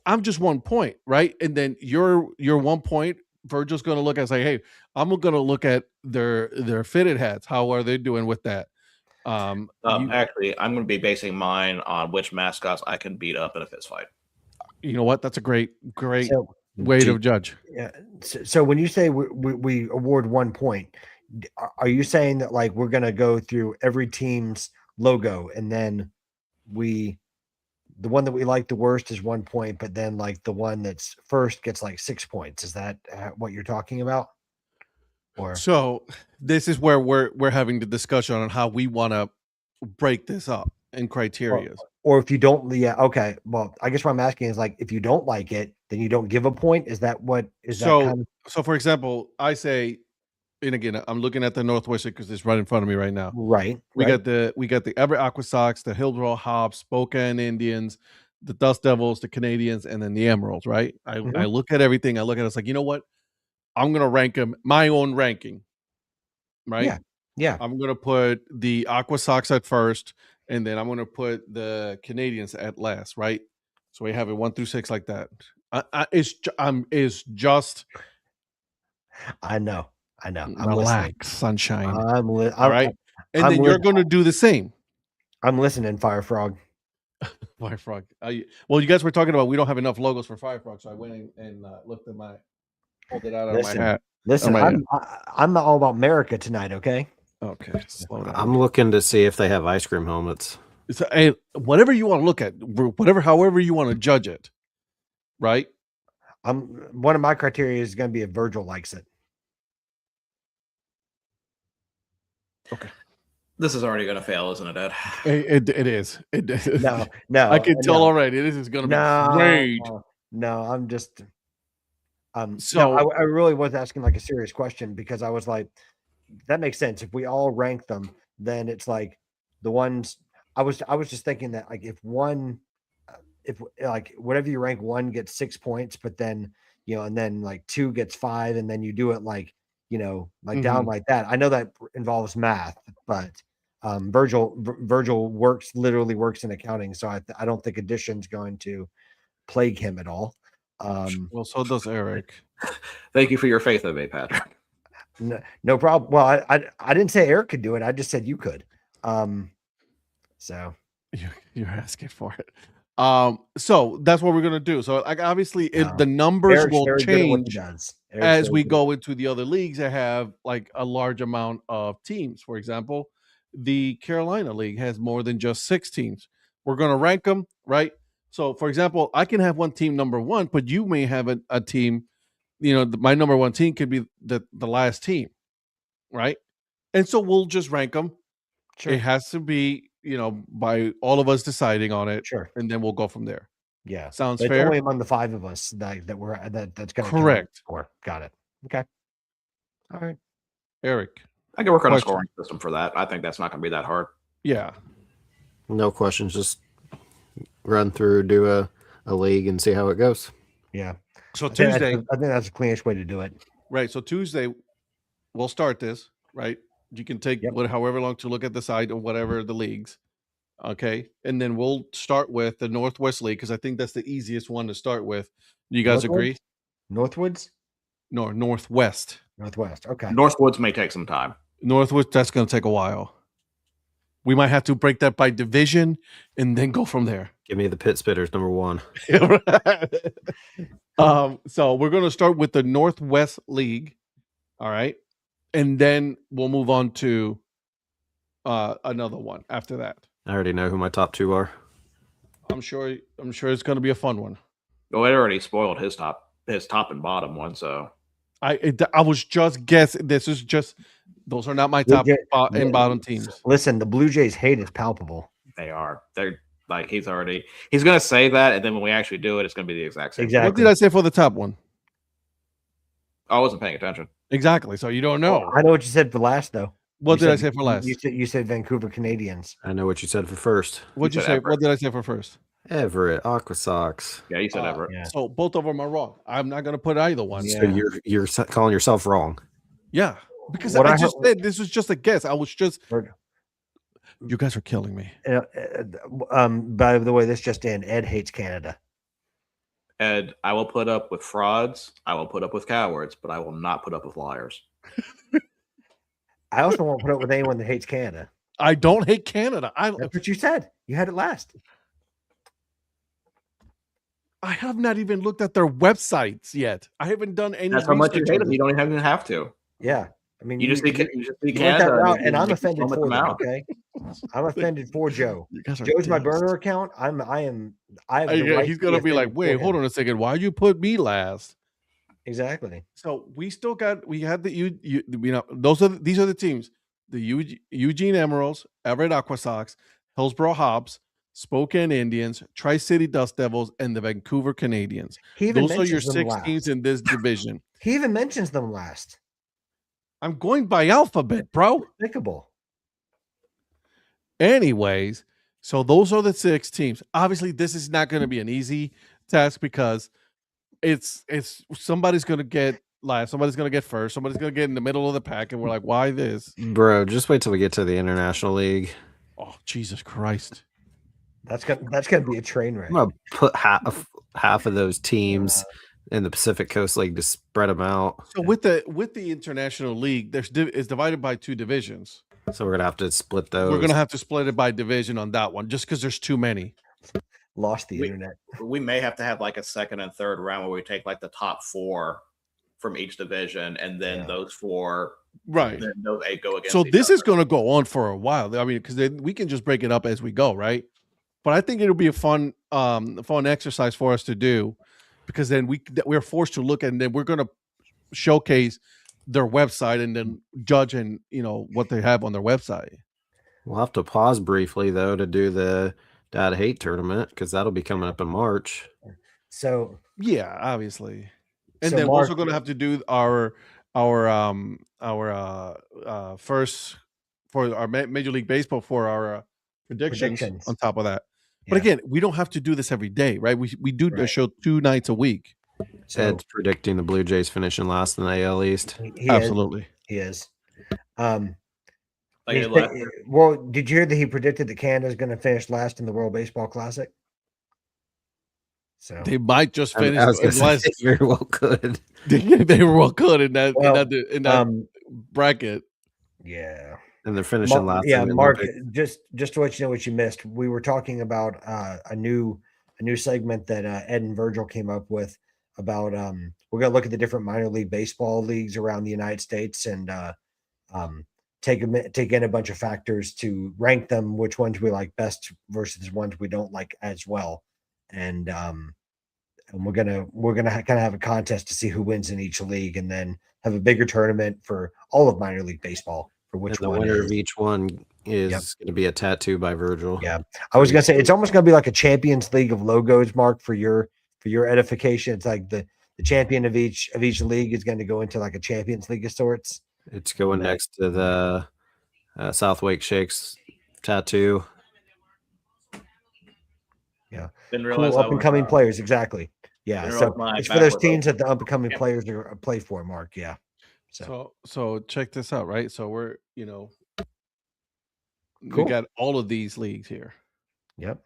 I'm just 1 point. Right. And then you're 1 point. Virgil's going to look and say, hey, I'm going to look at their fitted hats. How are they doing with that? Actually, I'm going to be basing mine on which mascots I can beat up in a fist fight. You know what? That's a great way to judge. Yeah. So when you say we award 1 point, are you saying that like we're going to go through every team's logo and then we the one that we like the worst is 1 point, but then like the one that's first gets like 6 points. Is that what you're talking about? Or So this is where we're having the discussion on how we want to break this up in criteria. or if you don't, yeah, okay. Well, I guess what I'm asking is like if you don't like it, then you don't give a point. Is that what is that kind of So for example, I say, and again, I'm looking at the Northwestern because it's right in front of me right now. right? We right. got the Everett Aqua Sox, the Hillsborough Hops, Spokane Indians, the Dust Devils, the Canadians, and then the Emeralds. Right? I Mhm. look at everything. I look at it, it's like, you know what? I'm gonna rank them my own ranking. Right? Yeah. Yeah. I'm gonna put the Aqua Sox at first, and then I'm gonna put the Canadians at last. Right? So we have it 1 through 6 like that. It's just I know. I'm listening. relax, sunshine. All All right, and then you're going to do the same. I'm listening, Fire Frog. Fire Frog. Well, you guys were talking about we don't have enough logos for Fire Frog, so I went and looked at pulled it out of my hat. Listen, I'm not all about America tonight, okay? Okay, slow down. I'm looking to see if they have ice cream helmets. Whatever you want to look at, however you want to judge it, right? One of my criteria is going to be if Virgil likes it. Okay. This is already going to fail, isn't it, Ed? It is. No. I can tell already. This is going to be great. No, I'm just. So I really was asking like a serious question because I was like, that makes sense. If we all rank them, then it's like the ones. I was just thinking that like if like whatever you rank, 1 gets 6 points, but then and then like 2 gets 5, and then you do it like down like that. I know that involves math, but Virgil literally works in accounting, so I don't think addition's going to plague him at all. Well, so does Eric. Thank you for your faith in me, Patrick. No problem. Well, I didn't say Eric could do it. I just said you could. So you're asking for it. So that's what we're gonna do. So like obviously the numbers Eric's will change as we go into the other leagues that have like a large amount of teams. For example, the Carolina League has more than just 6 teams. We're gonna rank them, right? So for example, I can have one team number 1, but you may have a team, my number 1 team could be the last team, right? And so we'll just rank them. Sure. It has to be by all of us deciding on it. Sure. And then we'll go from there. Yeah. Sounds fair. It's only among the 5 of us that's going to correct. Got it. Okay. All right. Eric. I can work on a scoring system for that. I think that's not going to be that hard. Yeah. No questions. Just run through, do a league and see how it goes. Yeah. So Tuesday. I think that's the cleanest way to do it. Right. So Tuesday, we'll start this, right? You can take however long to look at the site or whatever the leagues. Okay. And then we'll start with the Northwest League because I think that's the easiest one to start with. Do you guys agree? Northwoods? No, Northwest. Northwest. Okay. Northwoods may take some time. Northwest, that's going to take a while. We might have to break that by division and then go from there. Give me the Pit Spitters, number 1. So we're going to start with the Northwest League. All right. And then we'll move on to another one after that. I already know who my top 2 are. I'm sure it's going to be a fun one. Well, it already spoiled his top and bottom one. So I was just guessing. Those are not my top and bottom teams. Listen, the Blue Jays hate is palpable. They are. They're like he's going to say that, and then when we actually do it, it's going to be the exact same. Exactly. What did I say for the top one? I wasn't paying attention. Exactly. So you don't know. I know what you said for last, though. What did I say for last? You said Vancouver Canadians. I know what you said for first. What did you say? What did I say for first? Everett, Aqua Sox. Yeah, you said Everett. Yeah. So both of them are wrong. I'm not going to put either one. So you're calling yourself wrong. Yeah, because I just said this was just a guess. I was just. You guys are killing me. By the way, this just in. Ed hates Canada. Ed, I will put up with frauds. I will put up with cowards, but I will not put up with liars. I also won't put up with anyone that hates Canada. I don't hate Canada. That's what you said. You had it last. I have not even looked at their websites yet. I haven't done any. That's how much you hate them. You don't even have to. Yeah. I mean, you just see Canada, and I'm offended for that. Okay. I'm offended for Joe. You guys are Joe's my dicks. burner account. I have the Yeah, right he's to gonna be like, offended for wait, hold him. on a second. Why you put me last? Exactly. So we had these are the teams: the Eugene Emeralds, Everett Aqua Sox, Hillsborough Hobbs, Spokane Indians, Tri-City Dust Devils, and the Vancouver Canadians. He even Those are your mentions them 6 teams last. in this division. He even mentions them last. I'm going by alphabet, bro. Despicable. Anyways, so those are the 6 teams. Obviously, this is not going to be an easy task because it's somebody's going to get last, somebody's going to get first, somebody's going to get in the middle of the pack, and we're like, why this? Bro, just wait till we get to the International League. Oh, Jesus Christ. That's gonna be a train wreck. I'm gonna put half of those teams in the Pacific Coast League to spread them out. So with the International League, it's divided by 2 divisions. So we're gonna have to split those. We're gonna have to split it by division on that one, just because there's too many. Lost the internet. We may have to have like a second and third round where we take like the top 4 from each division, and then those 4, right? Then those 8 go against. So this other. is going to go on for a while. I mean, because we can just break it up as we go, right? But I think it'll be a fun exercise for us to do, because then we're forced to look, and then we're going to showcase their website and then judge and what they have on their website. We'll have to pause briefly though to do the Dad Hate tournament, because that'll be coming up in March. So yeah, obviously, and so then we're Mark, also going to have to do our first for our Major League Baseball for our predictions on top of that. But again, we don't have to do this every day, right? We do the show 2 nights a week. So Ed's predicting the Blue Jays finishing last in the AL East. he Absolutely, he is. Like well, did you hear that he predicted that Canada is going to finish last in the World Baseball Classic? So they might just finish. They very well could. They were well good in that bracket. Yeah. And they're finishing last. Yeah, Mark, just to let you know what you missed, we were talking about a new segment that Ed and Virgil came up with about we're going to look at the different minor league baseball leagues around the United States and take in a bunch of factors to rank them, which ones we like best versus ones we don't like as well. And we're gonna kind of have a contest to see who wins in each league, and then have a bigger tournament for all of minor league baseball for which the one winner of each one is going to be a tattoo by Virgil. Yeah, I was gonna say it's almost gonna be like a Champions League of logos, Mark, for your edification. It's like the champion of each league is going to go into like a Champions League of sorts. It's going next to the South Wake Shakes tattoo. Yeah, didn't cool realize up and coming players. Exactly. Yeah, so it's for those teams that the up and coming players are play for. Mark. Yeah. So check this out, right? So we're Cool. we got all of these leagues here. Yep.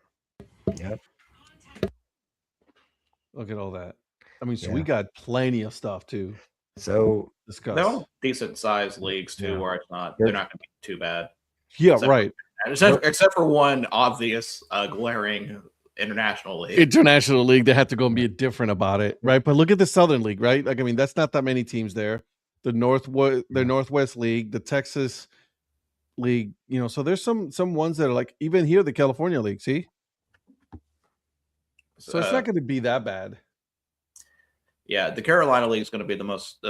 Look at all that. I mean, so we got plenty of stuff to discuss. They're all decent sized leagues too, where it's not they're not going to be too bad. Yeah, right. Except for one obvious glaring international league. International league, they have to go and be different about it, right? But look at the Southern League, right? Like, I mean, that's not that many teams there. The Northwest League, the Texas League, so there's some ones that are like, even here, the California League, see? So it's not going to be that bad. Yeah, the Carolina League is going to be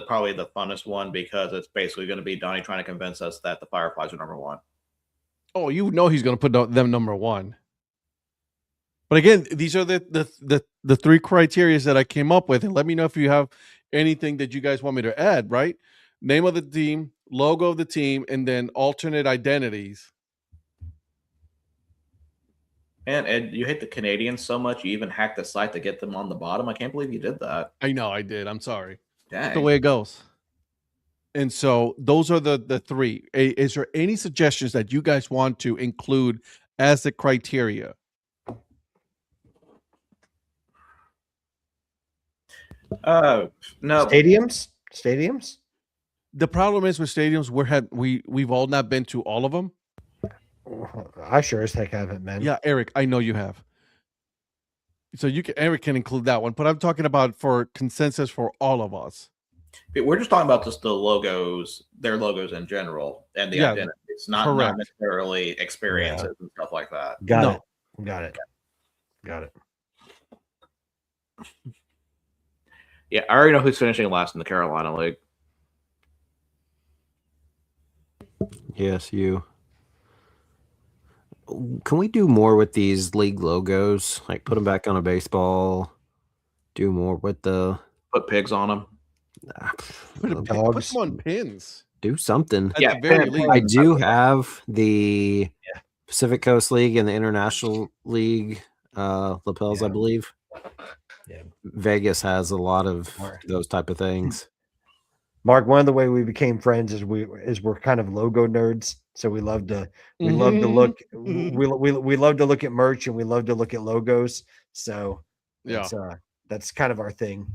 probably the funnest one, because it's basically going to be Donnie trying to convince us that the Fireflies are number 1. Oh, he's going to put them number 1. But again, these are the 3 criteria that I came up with, and let me know if you have anything that you guys want me to add. Right? Name of the team, logo of the team, and then alternate identities. Man, Ed, you hate the Canadians so much, you even hacked the site to get them on the bottom. I can't believe you did that. I know I did. I'm sorry. Dang. That's the way it goes. And so those are the 3. Is there any suggestions that you guys want to include as the criteria? No. Stadiums. The problem is with stadiums, we've all not been to all of them. I sure as heck haven't, man. Yeah, Eric, I know you have. So Eric can include that one, but I'm talking about for consensus for all of us. We're just talking about just the logos, their logos in general, and the identities. attributes, not Correct. necessarily experiences and stuff like that. Got it. Yeah, I already know who's finishing last in the Carolina League. Yes, you. Can we do more with these league logos? Like put them back on a baseball. Do more with the Put pigs on them. Put Dogs. them on pins. do something. At the very least. I do have the Pacific Coast League and the International League lapels, I believe. Yeah. Vegas has a lot of those type of things. Mark, one of the way we became friends is we're kind of logo nerds. So we love to look we love to look at merch and we love to look at logos. So that's kind of our thing.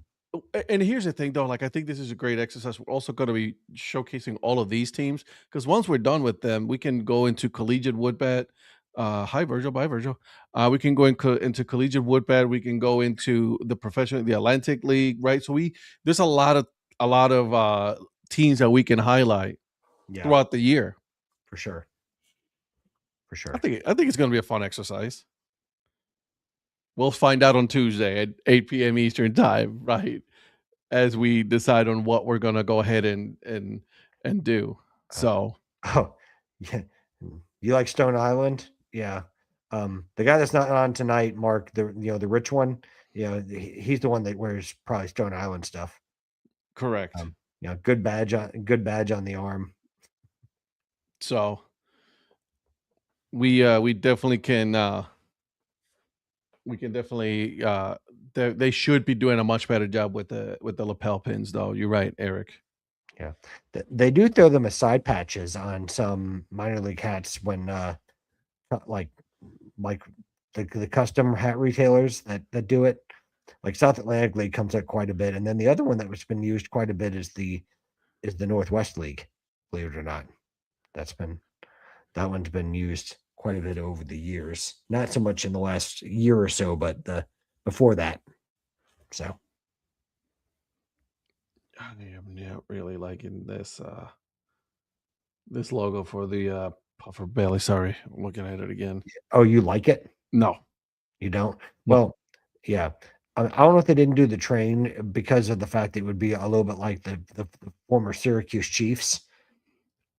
And here's the thing, though. Like, I think this is a great exercise. We're also going to be showcasing all of these teams because once we're done with them, we can go into collegiate woodbat. Hi, Virgil. Bye, Virgil. We can go into collegiate woodbat. We can go into the the Atlantic League, right? So there's a lot of teams that we can highlight throughout the year. For sure. I think it's going to be a fun exercise. We'll find out on Tuesday at 8 p.m. Eastern time, right? As we decide on what we're gonna go ahead and do. So, yeah, you like Stone Island? Yeah. The guy that's not on tonight, Mark, the rich one, he's the one that wears probably Stone Island stuff. Correct. Good badge on the arm. So we definitely can. We can definitely. They should be doing a much better job with the lapel pins, though. You're right, Eric. Yeah, they do throw them as side patches on some minor league hats when, like the custom hat retailers that do it. Like South Atlantic League comes out quite a bit, and then the other one that has been used quite a bit is the Northwest League. Believe it or not, that one's been used quite a bit over the years. Not so much in the last year or so, but before that. So I'm not really liking this this logo for the puffer belly. Sorry, I'm looking at it again. Oh, you like it? No, you don't. Well, yeah. I don't know if they didn't do the train because of the fact that it would be a little bit like the former Syracuse Chiefs,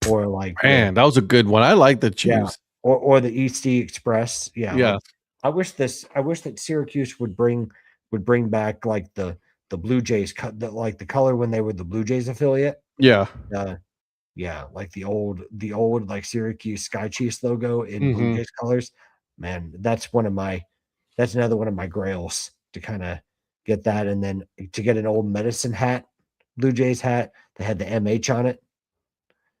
or like that was a good one. I like the Chiefs. Or the EC Express. Yeah. I wish that Syracuse would bring back like the Blue Jays like the color when they were the Blue Jays affiliate. Yeah. Like the old like Syracuse Sky Chiefs logo in Blue Jays colors. Man, that's another one of my grails to kind of get that, and then to get an old Medicine hat, Blue Jays hat that had the MH on it.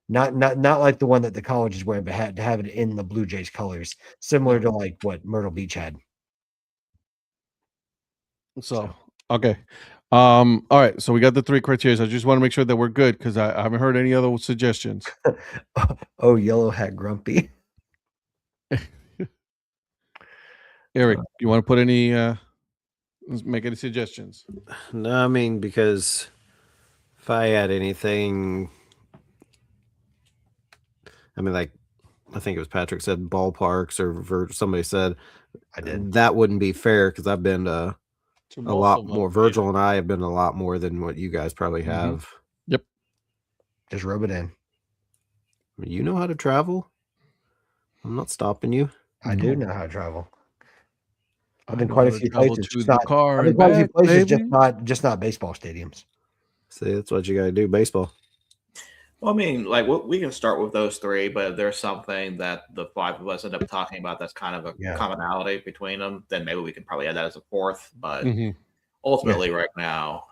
Not like the one that the college is wearing, but had to have it in the Blue Jays colors, similar to like what Myrtle Beach had. So okay. All right. So we got the 3 criteria. I just want to make sure that we're good because I haven't heard any other suggestions. Oh, Yellow Hat Grumpy. Eric, you want to put any make any suggestions? No, I mean, because if I had anything, I mean, like, I think it was Patrick said ballparks, or somebody said I did. That wouldn't be fair because I've been to a lot more. Virgil and I have been a lot more than what you guys probably have. Yep. Just rub it in. You know how to travel. I'm not stopping you. I do know how to travel. I've been quite a few places. Just not baseball stadiums. See, that's what you got to do. Baseball. Well, I mean, like we can start with those 3, but if there's something that the 5 of us end up talking about that's kind of a commonality between them, then maybe we can probably add that as a 4th. But ultimately, right now,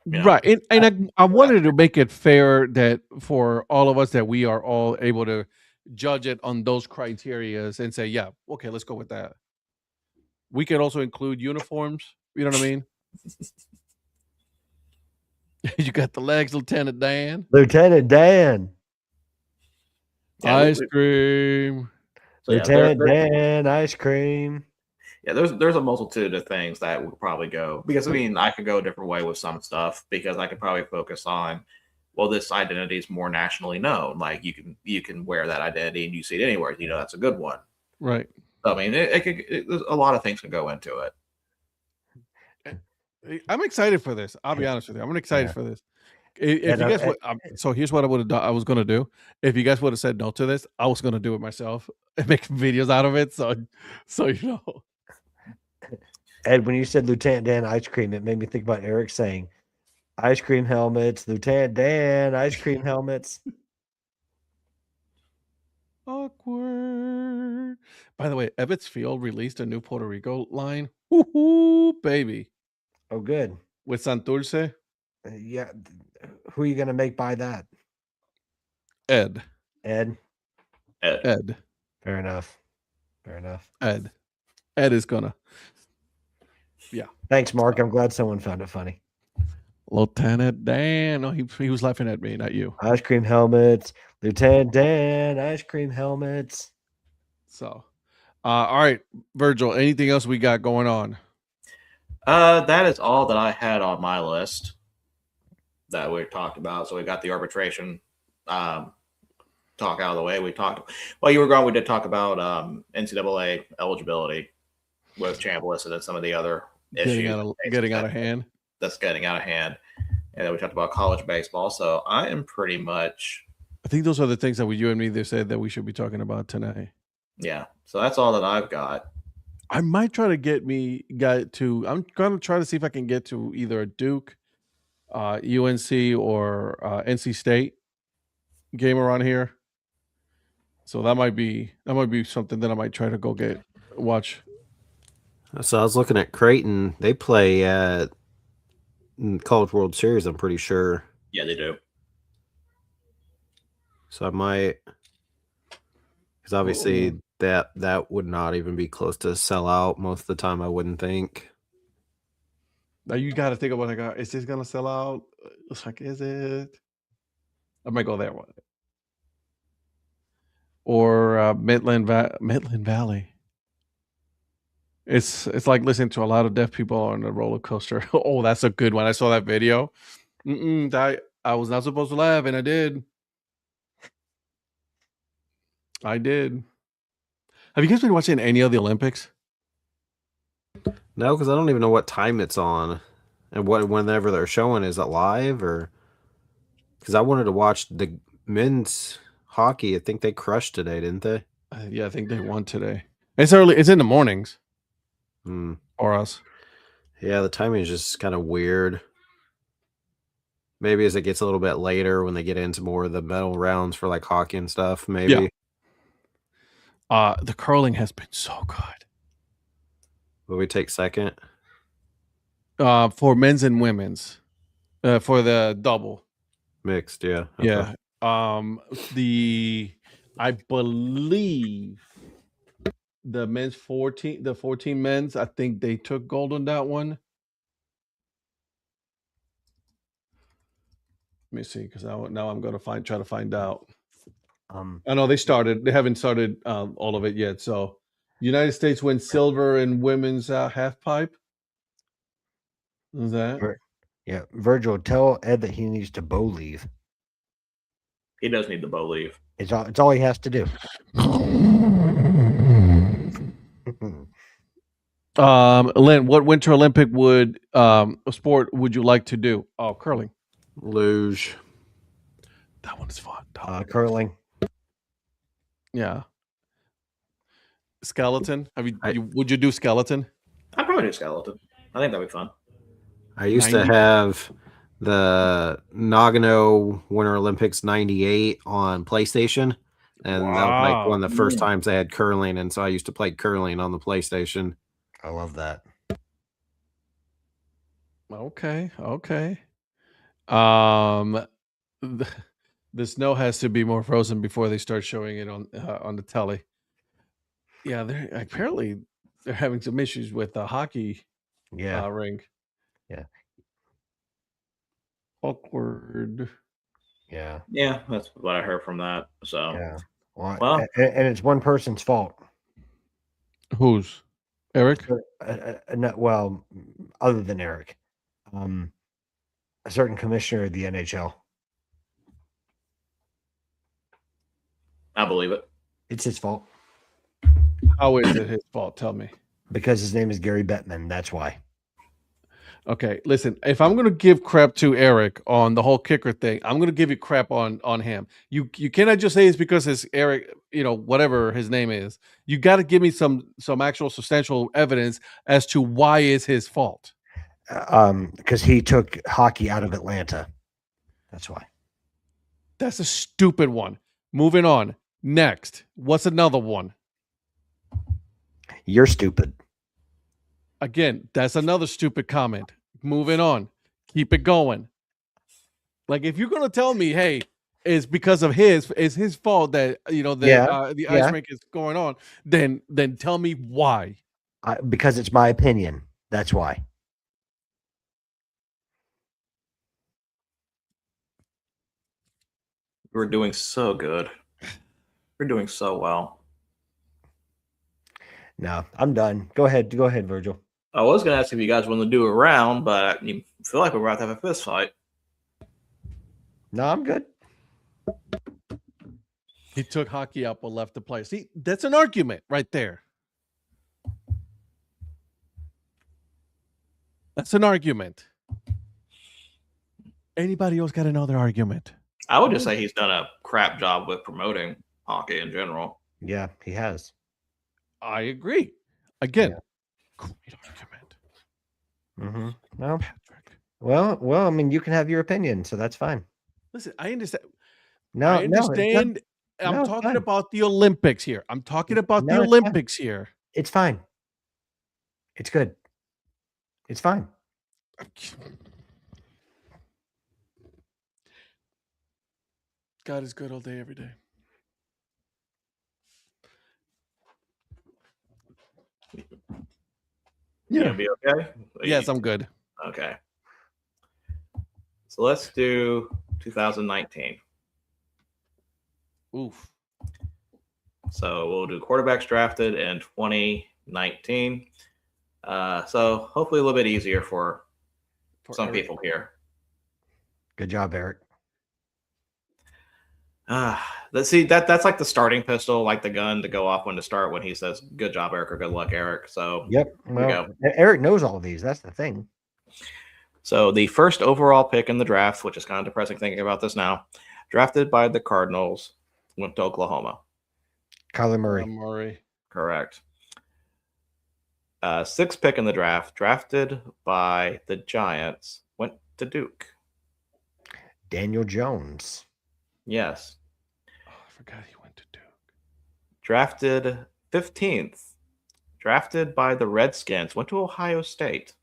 right, and I wanted to make it fair that for all of us that we are all able to judge it on those criterias and say, yeah, okay, let's go with that. We can also include uniforms. You know what I mean? You got the legs, Lieutenant Dan. Lieutenant Dan. Ice cream. So Lieutenant Dan, ice cream. Yeah, there's a multitude of things that would probably go, because I mean I could go a different way with some stuff, because I could probably focus on well, this identity is more nationally known. Like you can wear that identity and you see it anywhere. You know, that's a good one. Right. I mean, a lot of things can go into it. I'm excited for this. I'll be honest with you. I'm excited for this. If And you guys would, so here's what I would have done. I was going to do. If you guys would have said no to this, I was going to do it myself and make videos out of it. So you know. Ed, when you said Lieutenant Dan ice cream, it made me think about Eric saying, "Ice cream helmets, Lieutenant Dan, ice cream helmets." Awkward. By the way, Ebbets Field released a new Puerto Rico line. Woohoo, baby. Oh, good. With Santurce. Yeah. Who are you going to make buy that? Ed. Ed. Fair enough. Ed is gonna. Yeah. Thanks, Mark. I'm glad someone found it funny. Lieutenant Dan. No, he was laughing at me, not you. Ice cream helmets. Lieutenant Dan, ice cream helmets. So, all right, Virgil, anything else we got going on? That is all that I had on my list that we talked about. So we got the arbitration talk out of the way. We talked while you were gone. We did talk about NCAA eligibility with Chambliss and then some of the other issues getting out of hand. That's getting out of hand. And then we talked about college baseball. So I am pretty much. I think those are the things that you and me they said that we should be talking about tonight. Yeah. So that's all that I've got. I might try to I'm going to try to see if I can get to either a Duke, UNC, or NC State game around here. So that might be something that I might try to go watch. So I was looking at Creighton. They play at College World Series, I'm pretty sure. Yeah, they do. So I might, because obviously that would not even be close to sell out most of the time, I wouldn't think. Now you got to think about like, is this gonna sell out? It's like, is it? I might go there one. Or Midland Valley. It's like listening to a lot of deaf people on a roller coaster. Oh, that's a good one. I saw that video. I was not supposed to laugh, and I did. Have you guys been watching any of the Olympics? No, because I don't even know what time it's on, and whenever they're showing. Is it live or? Because I wanted to watch the men's hockey. I think they crushed today, didn't they? Yeah, I think they won today. It's early. It's in the mornings. For us. Yeah, the timing is just kind of weird. Maybe as it gets a little bit later when they get into more of the medal rounds for like hockey and stuff, maybe. Yeah. The curling has been so good. Will we take second? For men's and women's. For the double. Mixed, yeah. Okay. Yeah. I believe the men's 14 men's, I think they took gold on that one. Let me see, because now I'm going to try to find out. I know they haven't started all of it yet. So United States wins silver in women's half pipe. Is that? Yeah. Virgil, tell Ed that he needs to bow leave. He does need the bow leave. It's all he has to do. Lynn, what Winter Olympic sport would you like to do? Oh, curling. Luge. That one is fun. Curling. Yeah. Skeleton. Would you do skeleton? I'd probably do skeleton. I think that'd be fun. I used to have the Nagano Winter Olympics 98 on PlayStation. And that was like one of the first times I had curling. And so I used to play curling on the PlayStation. I love that. Okay. The snow has to be more frozen before they start showing it on the telly. Yeah, they're having some issues with the hockey ring. Yeah. Awkward. Yeah. Yeah, that's what I heard from that. So yeah. Well, and it's one person's fault. Whose? Eric? No, well, other than Eric. A certain commissioner of the NHL. I believe it. It's his fault How is it his fault? Tell me. because his name is Gary Bettman. That's why. Okay, listen. If I'm gonna give crap to Eric on the whole kicker thing, I'm gonna give you crap on him. You cannot just say it's because it's Eric, whatever his name is. You got to give me some actual substantial evidence as to why it's his fault. Because he took hockey out of Atlanta. That's why. That's a stupid one. Moving on. Next, what's another one? You're stupid. Again, that's another stupid comment. Moving on. Keep it going. Like if you're gonna tell me, hey, it's because of it's his fault that the ice rink is going on, then tell me why. Because it's my opinion. That's why. We're doing so good. We're doing so well. No, I'm done. Go ahead, Virgil. I was going to ask if you guys want to do a round, but I feel like we're about to have a fist fight. No, I'm good. He took hockey out but left the play. See, that's an argument right there. That's an argument. Anybody else got another argument? I would just say he's done a crap job with promoting hockey in general. Yeah, he has. I agree. Again, great argument. Mm-hmm. Well, Patrick. Well, I mean, you can have your opinion, so that's fine. Listen, I understand. I understand. I'm talking about the Olympics here. I'm talking about the Olympics here. It's fine. It's good. It's fine. God is good all day, every day. You gonna be okay? Yes, I'm good. Okay. So let's do 2019. Oof. So we'll do quarterbacks drafted in 2019. So hopefully a little bit easier for some Eric. people here. Good job, Eric. Let's see. That's like the starting pistol, like the gun to go off when to start when he says, "Good job, Eric," or "Good luck, Eric." So yep. Well, Eric knows all of these. That's the thing. So the first overall pick in the draft, which is kind of depressing thinking about this now, drafted by the Cardinals, went to Oklahoma. Kyler Murray. Murray. Correct. Sixth pick in the draft, drafted by the Giants, went to Duke. Daniel Jones. Yes. Oh, I forgot he went to Duke. Drafted 15th, drafted by the Redskins, went to Ohio State.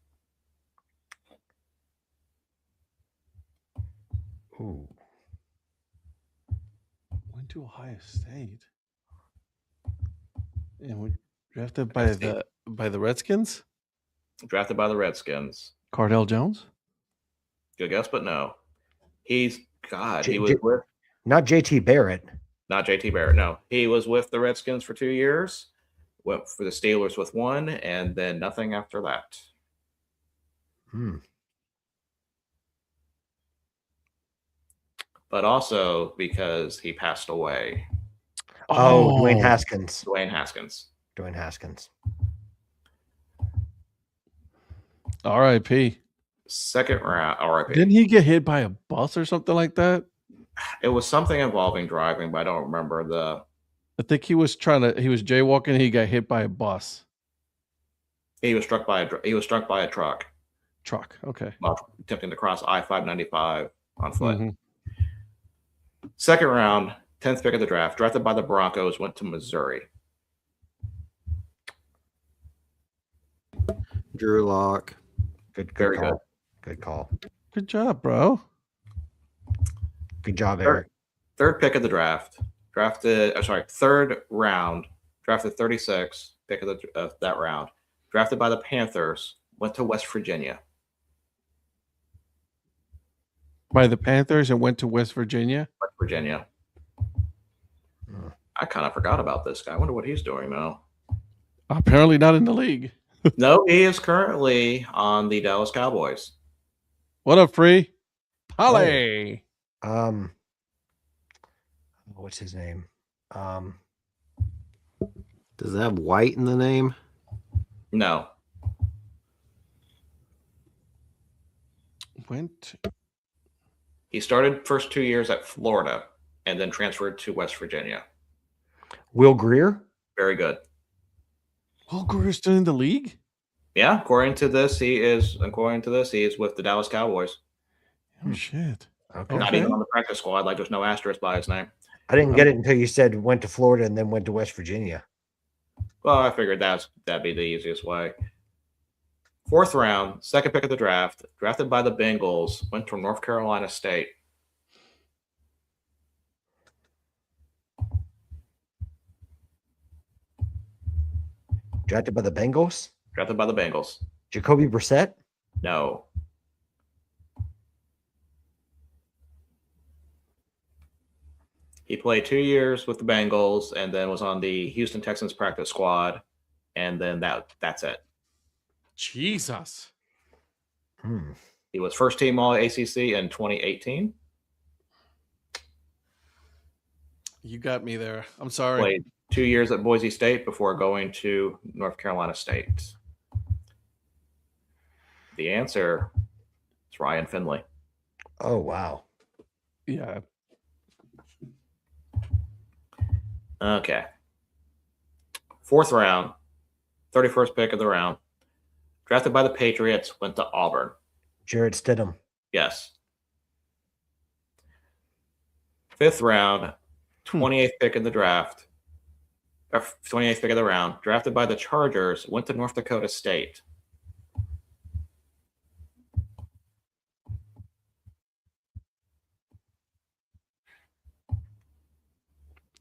Ooh. Went to Ohio State. And we drafted by the Redskins? Drafted by the Redskins. Cardell Jones? Good guess, but no. He was with not JT Barrett. Not JT Barrett, no. He was with the Redskins for 2 years, went for the Steelers with 1, and then nothing after that. But also because he passed away. Oh, Dwayne Haskins. Dwayne Haskins. R.I.P. Second round, R.I.P. Didn't he get hit by a bus or something like that? It was something involving driving, but I don't remember I think he was jaywalking and he got hit by a bus. He was struck by a truck. Okay. While attempting to cross I-595 on foot. Mm-hmm. Second round, 10th pick of the draft, drafted by the Broncos, went to Missouri. Drew Lock. Good call. Good job, bro. Good job, Eric. Third pick of the draft, third round, drafted 36, pick of that round, drafted by the Panthers, went to West Virginia. By the Panthers and went to West Virginia? West Virginia. I kind of forgot about this guy. I wonder what he's doing now. Apparently not in the league. No, he is currently on the Dallas Cowboys. What up, Free? Polly. What's his name? Does it have white in the name? No. He started first 2 years at Florida and then transferred to West Virginia. Will Greer? Very good. Will Greer's still in the league? Yeah, according to this, he is with the Dallas Cowboys. Oh shit. Okay. Not even on the practice squad. Like there's no asterisk by his name. I didn't get it until you said went to Florida and then went to West Virginia. Well, I figured that'd be the easiest way. 4th round, 2nd pick of the draft, drafted by the Bengals, went to North Carolina State. Drafted by the Bengals? Drafted by the Bengals. Jacoby Brissett? No. He played 2 years with the Bengals and then was on the Houston Texans practice squad, and then that's it. Jesus. He was first team All ACC in 2018. You got me there. I'm sorry. Played 2 years at Boise State before going to North Carolina State. The answer is Ryan Finley. Oh, wow. Yeah. Okay. 4th round, 31st pick of the round. Drafted by the Patriots, went to Auburn. Jarrett Stidham. Yes. 5th round, 28th pick in the draft. 28th pick of the round. Drafted by the Chargers, went to North Dakota State.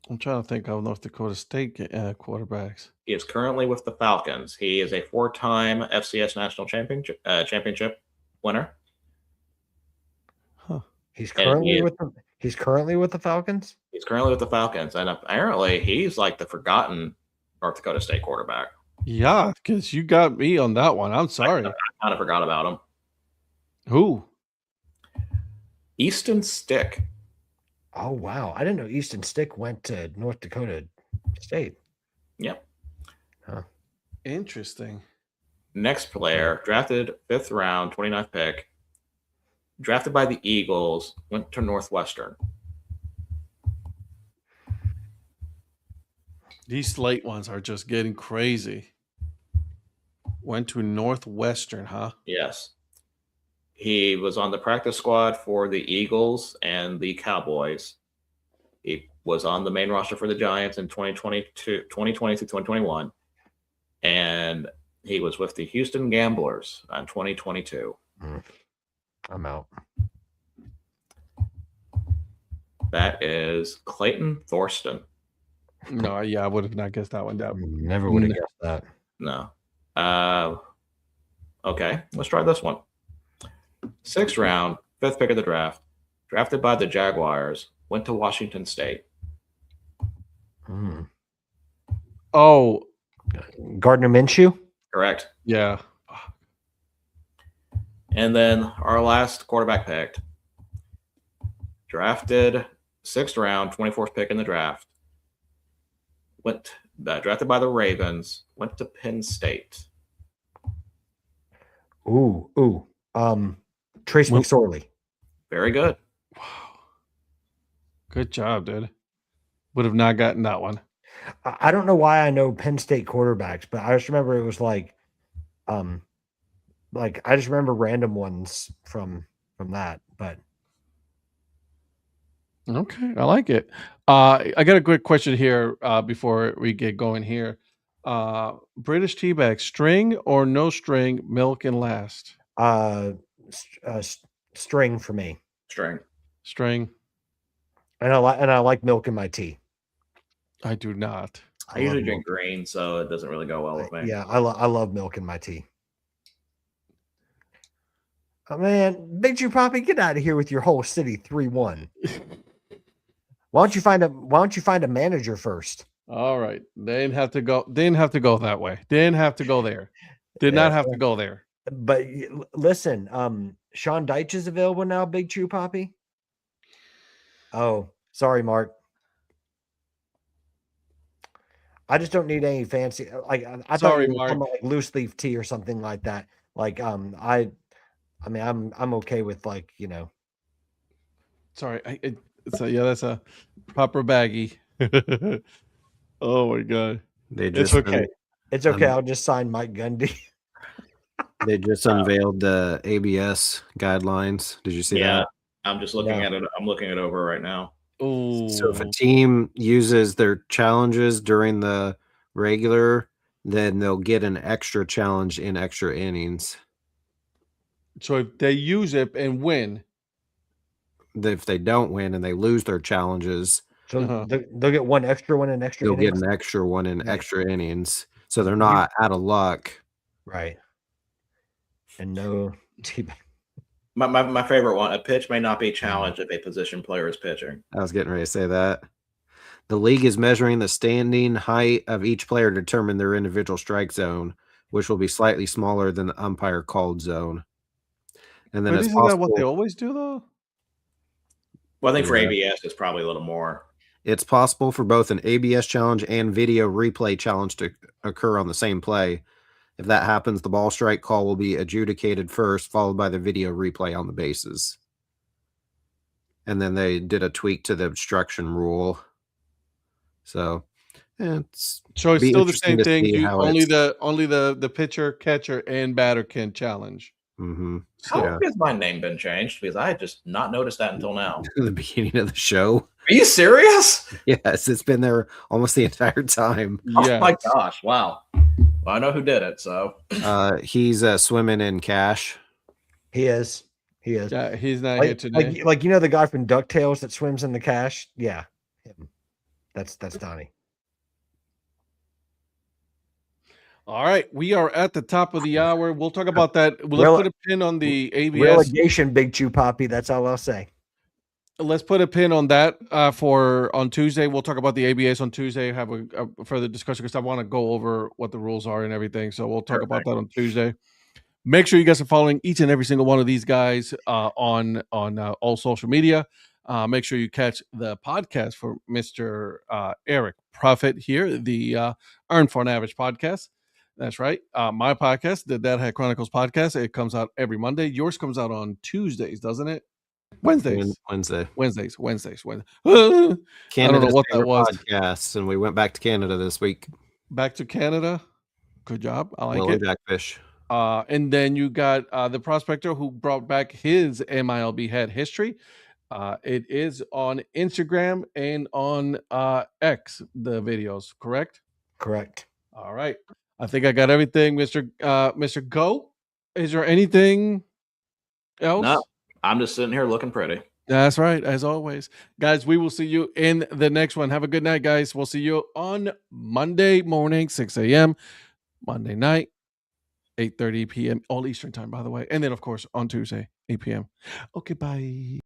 I'm trying to think of North Dakota State quarterbacks. He is currently with the Falcons. He is a 4-time FCS national championship winner. Huh. He's currently with the Falcons? He's currently with the Falcons, and apparently he's like the forgotten North Dakota State quarterback. Yeah, because you got me on that one. I'm sorry. I kind of forgot about him. Who? Easton Stick. Oh, wow. I didn't know Easton Stick went to North Dakota State. Yep. Huh. Interesting. Next player, drafted 5th round, 29th pick. Drafted by the Eagles, went to Northwestern. These late ones are just getting crazy. Went to Northwestern, huh? Yes. He was on the practice squad for the Eagles and the Cowboys. He was on the main roster for the Giants in 2020 to 2021. And he was with the Houston Gamblers in 2022. I'm out. That is Clayton Thorsten. No, yeah, I would have not guessed that one down. Never would have guessed that. No. Okay, let's try this one. 6th round, 5th pick of the draft. Drafted by the Jaguars. Went to Washington State. Oh, Gardner Minshew? Correct. yeah. And then our last quarterback picked. Drafted 6th round, 24th pick in the draft. Drafted by the Ravens. Went to Penn State. Trace McSorley. Very good. Wow. Good job, dude. Would have not gotten that one. I don't know why I know Penn State quarterbacks, but I just remember it was like I just remember random ones from that. But Okay, I like it. I got a quick question here before we get going here. British tea bag, string or no string, milk and last? string for me. String. And I like milk in my tea. I do not. I usually drink green, so it doesn't really go well with me. Yeah, I love milk in my tea. Oh man, Big Jew Poppy, get out of here with your whole city 3-1. Why don't you find a manager first? All right. They didn't have to go that way. Didn't have to go there. Did not have to go there. But listen, Sean Deitch is available now, Big Chew Poppy. Oh, sorry, Mark. I just don't need any fancy. Like I thought Sorry, you were talking Mark. about like loose leaf tea or something like that. Like I mean I'm okay with like Sorry, that's a proper baggie. Oh my god, They it's just okay. it's okay. I'll just sign Mike Gundy. they just unveiled the ABS guidelines. Did you see that? I'm just looking No. at it. I'm looking it over right now. So if a Ooh, team uses their challenges during the regular, then they'll get an extra challenge in extra innings. so if they use it and win, If they don't win and they lose their challenges, So Uh-huh. they'll get one extra one in extra they'll get innings. an extra one in Right. extra innings. So they're not out of luck. Right. And no My favorite one: a pitch may not be challenged if a position player is pitching. I was getting ready to say that. The league is measuring the standing height of each player to determine their individual strike zone, which will be slightly smaller than the umpire called zone. And then but it's isn't that what they possible always do though? Well, I think for Yeah. ABS, it's probably a little more. it's possible for both an ABS challenge and video replay challenge to occur on the same play. If that happens, the ball strike call will be adjudicated first, followed by the video replay on the bases. And then they did a tweak to the obstruction rule. So it's So it's be still the interesting same to thing. see how Only it's- the pitcher, catcher, and batter can challenge. Mhm. How Yeah. long has my name been changed? Because I had just not noticed that until now. The beginning of the show. Are you serious? Yes, it's been there almost the entire time. Oh my gosh! Wow. Well, I know who did it. So He's swimming in cash. He is. Yeah, he's not here today. Like the guy from DuckTales that swims in the cash? Yeah. Him. That's Donnie. All right, we are at the top of the hour. We'll talk about that. Let's put a pin on the ABS. Relegation, Big Chew Poppy. That's all I'll say. Let's put a pin on that for on Tuesday. We'll talk about the ABS on Tuesday. Have a further discussion because I want to go over what the rules are and everything. So we'll talk about that on Tuesday. Make sure you guys are following each and every single one of these guys on all social media. Make sure you catch the podcast for Mr. Eric Prophet here, the Earn for an Average podcast. That's right. My podcast, the Dad Hat Chronicles podcast, it comes out every Monday. Yours comes out on Tuesdays, doesn't it? Wednesdays. Wednesday. I don't Canada's know what that favorite was. podcasts, and we went back to Canada this week. Back to Canada. Good job. I like Willie it. Jackfish. And then you got the Prospector who brought back his MILB head history. It is on Instagram and on X, the videos, correct? Correct. All right. I think I got everything, Mr. Go. Is there anything else? no, I'm just sitting here looking pretty. That's right, as always. Guys, we will see you in the next one. Have a good night, guys. We'll see you on Monday morning, 6 a.m. Monday night, 8:30 p.m. all Eastern time, by the way. And then, of course, on Tuesday, 8 p.m. Okay, bye.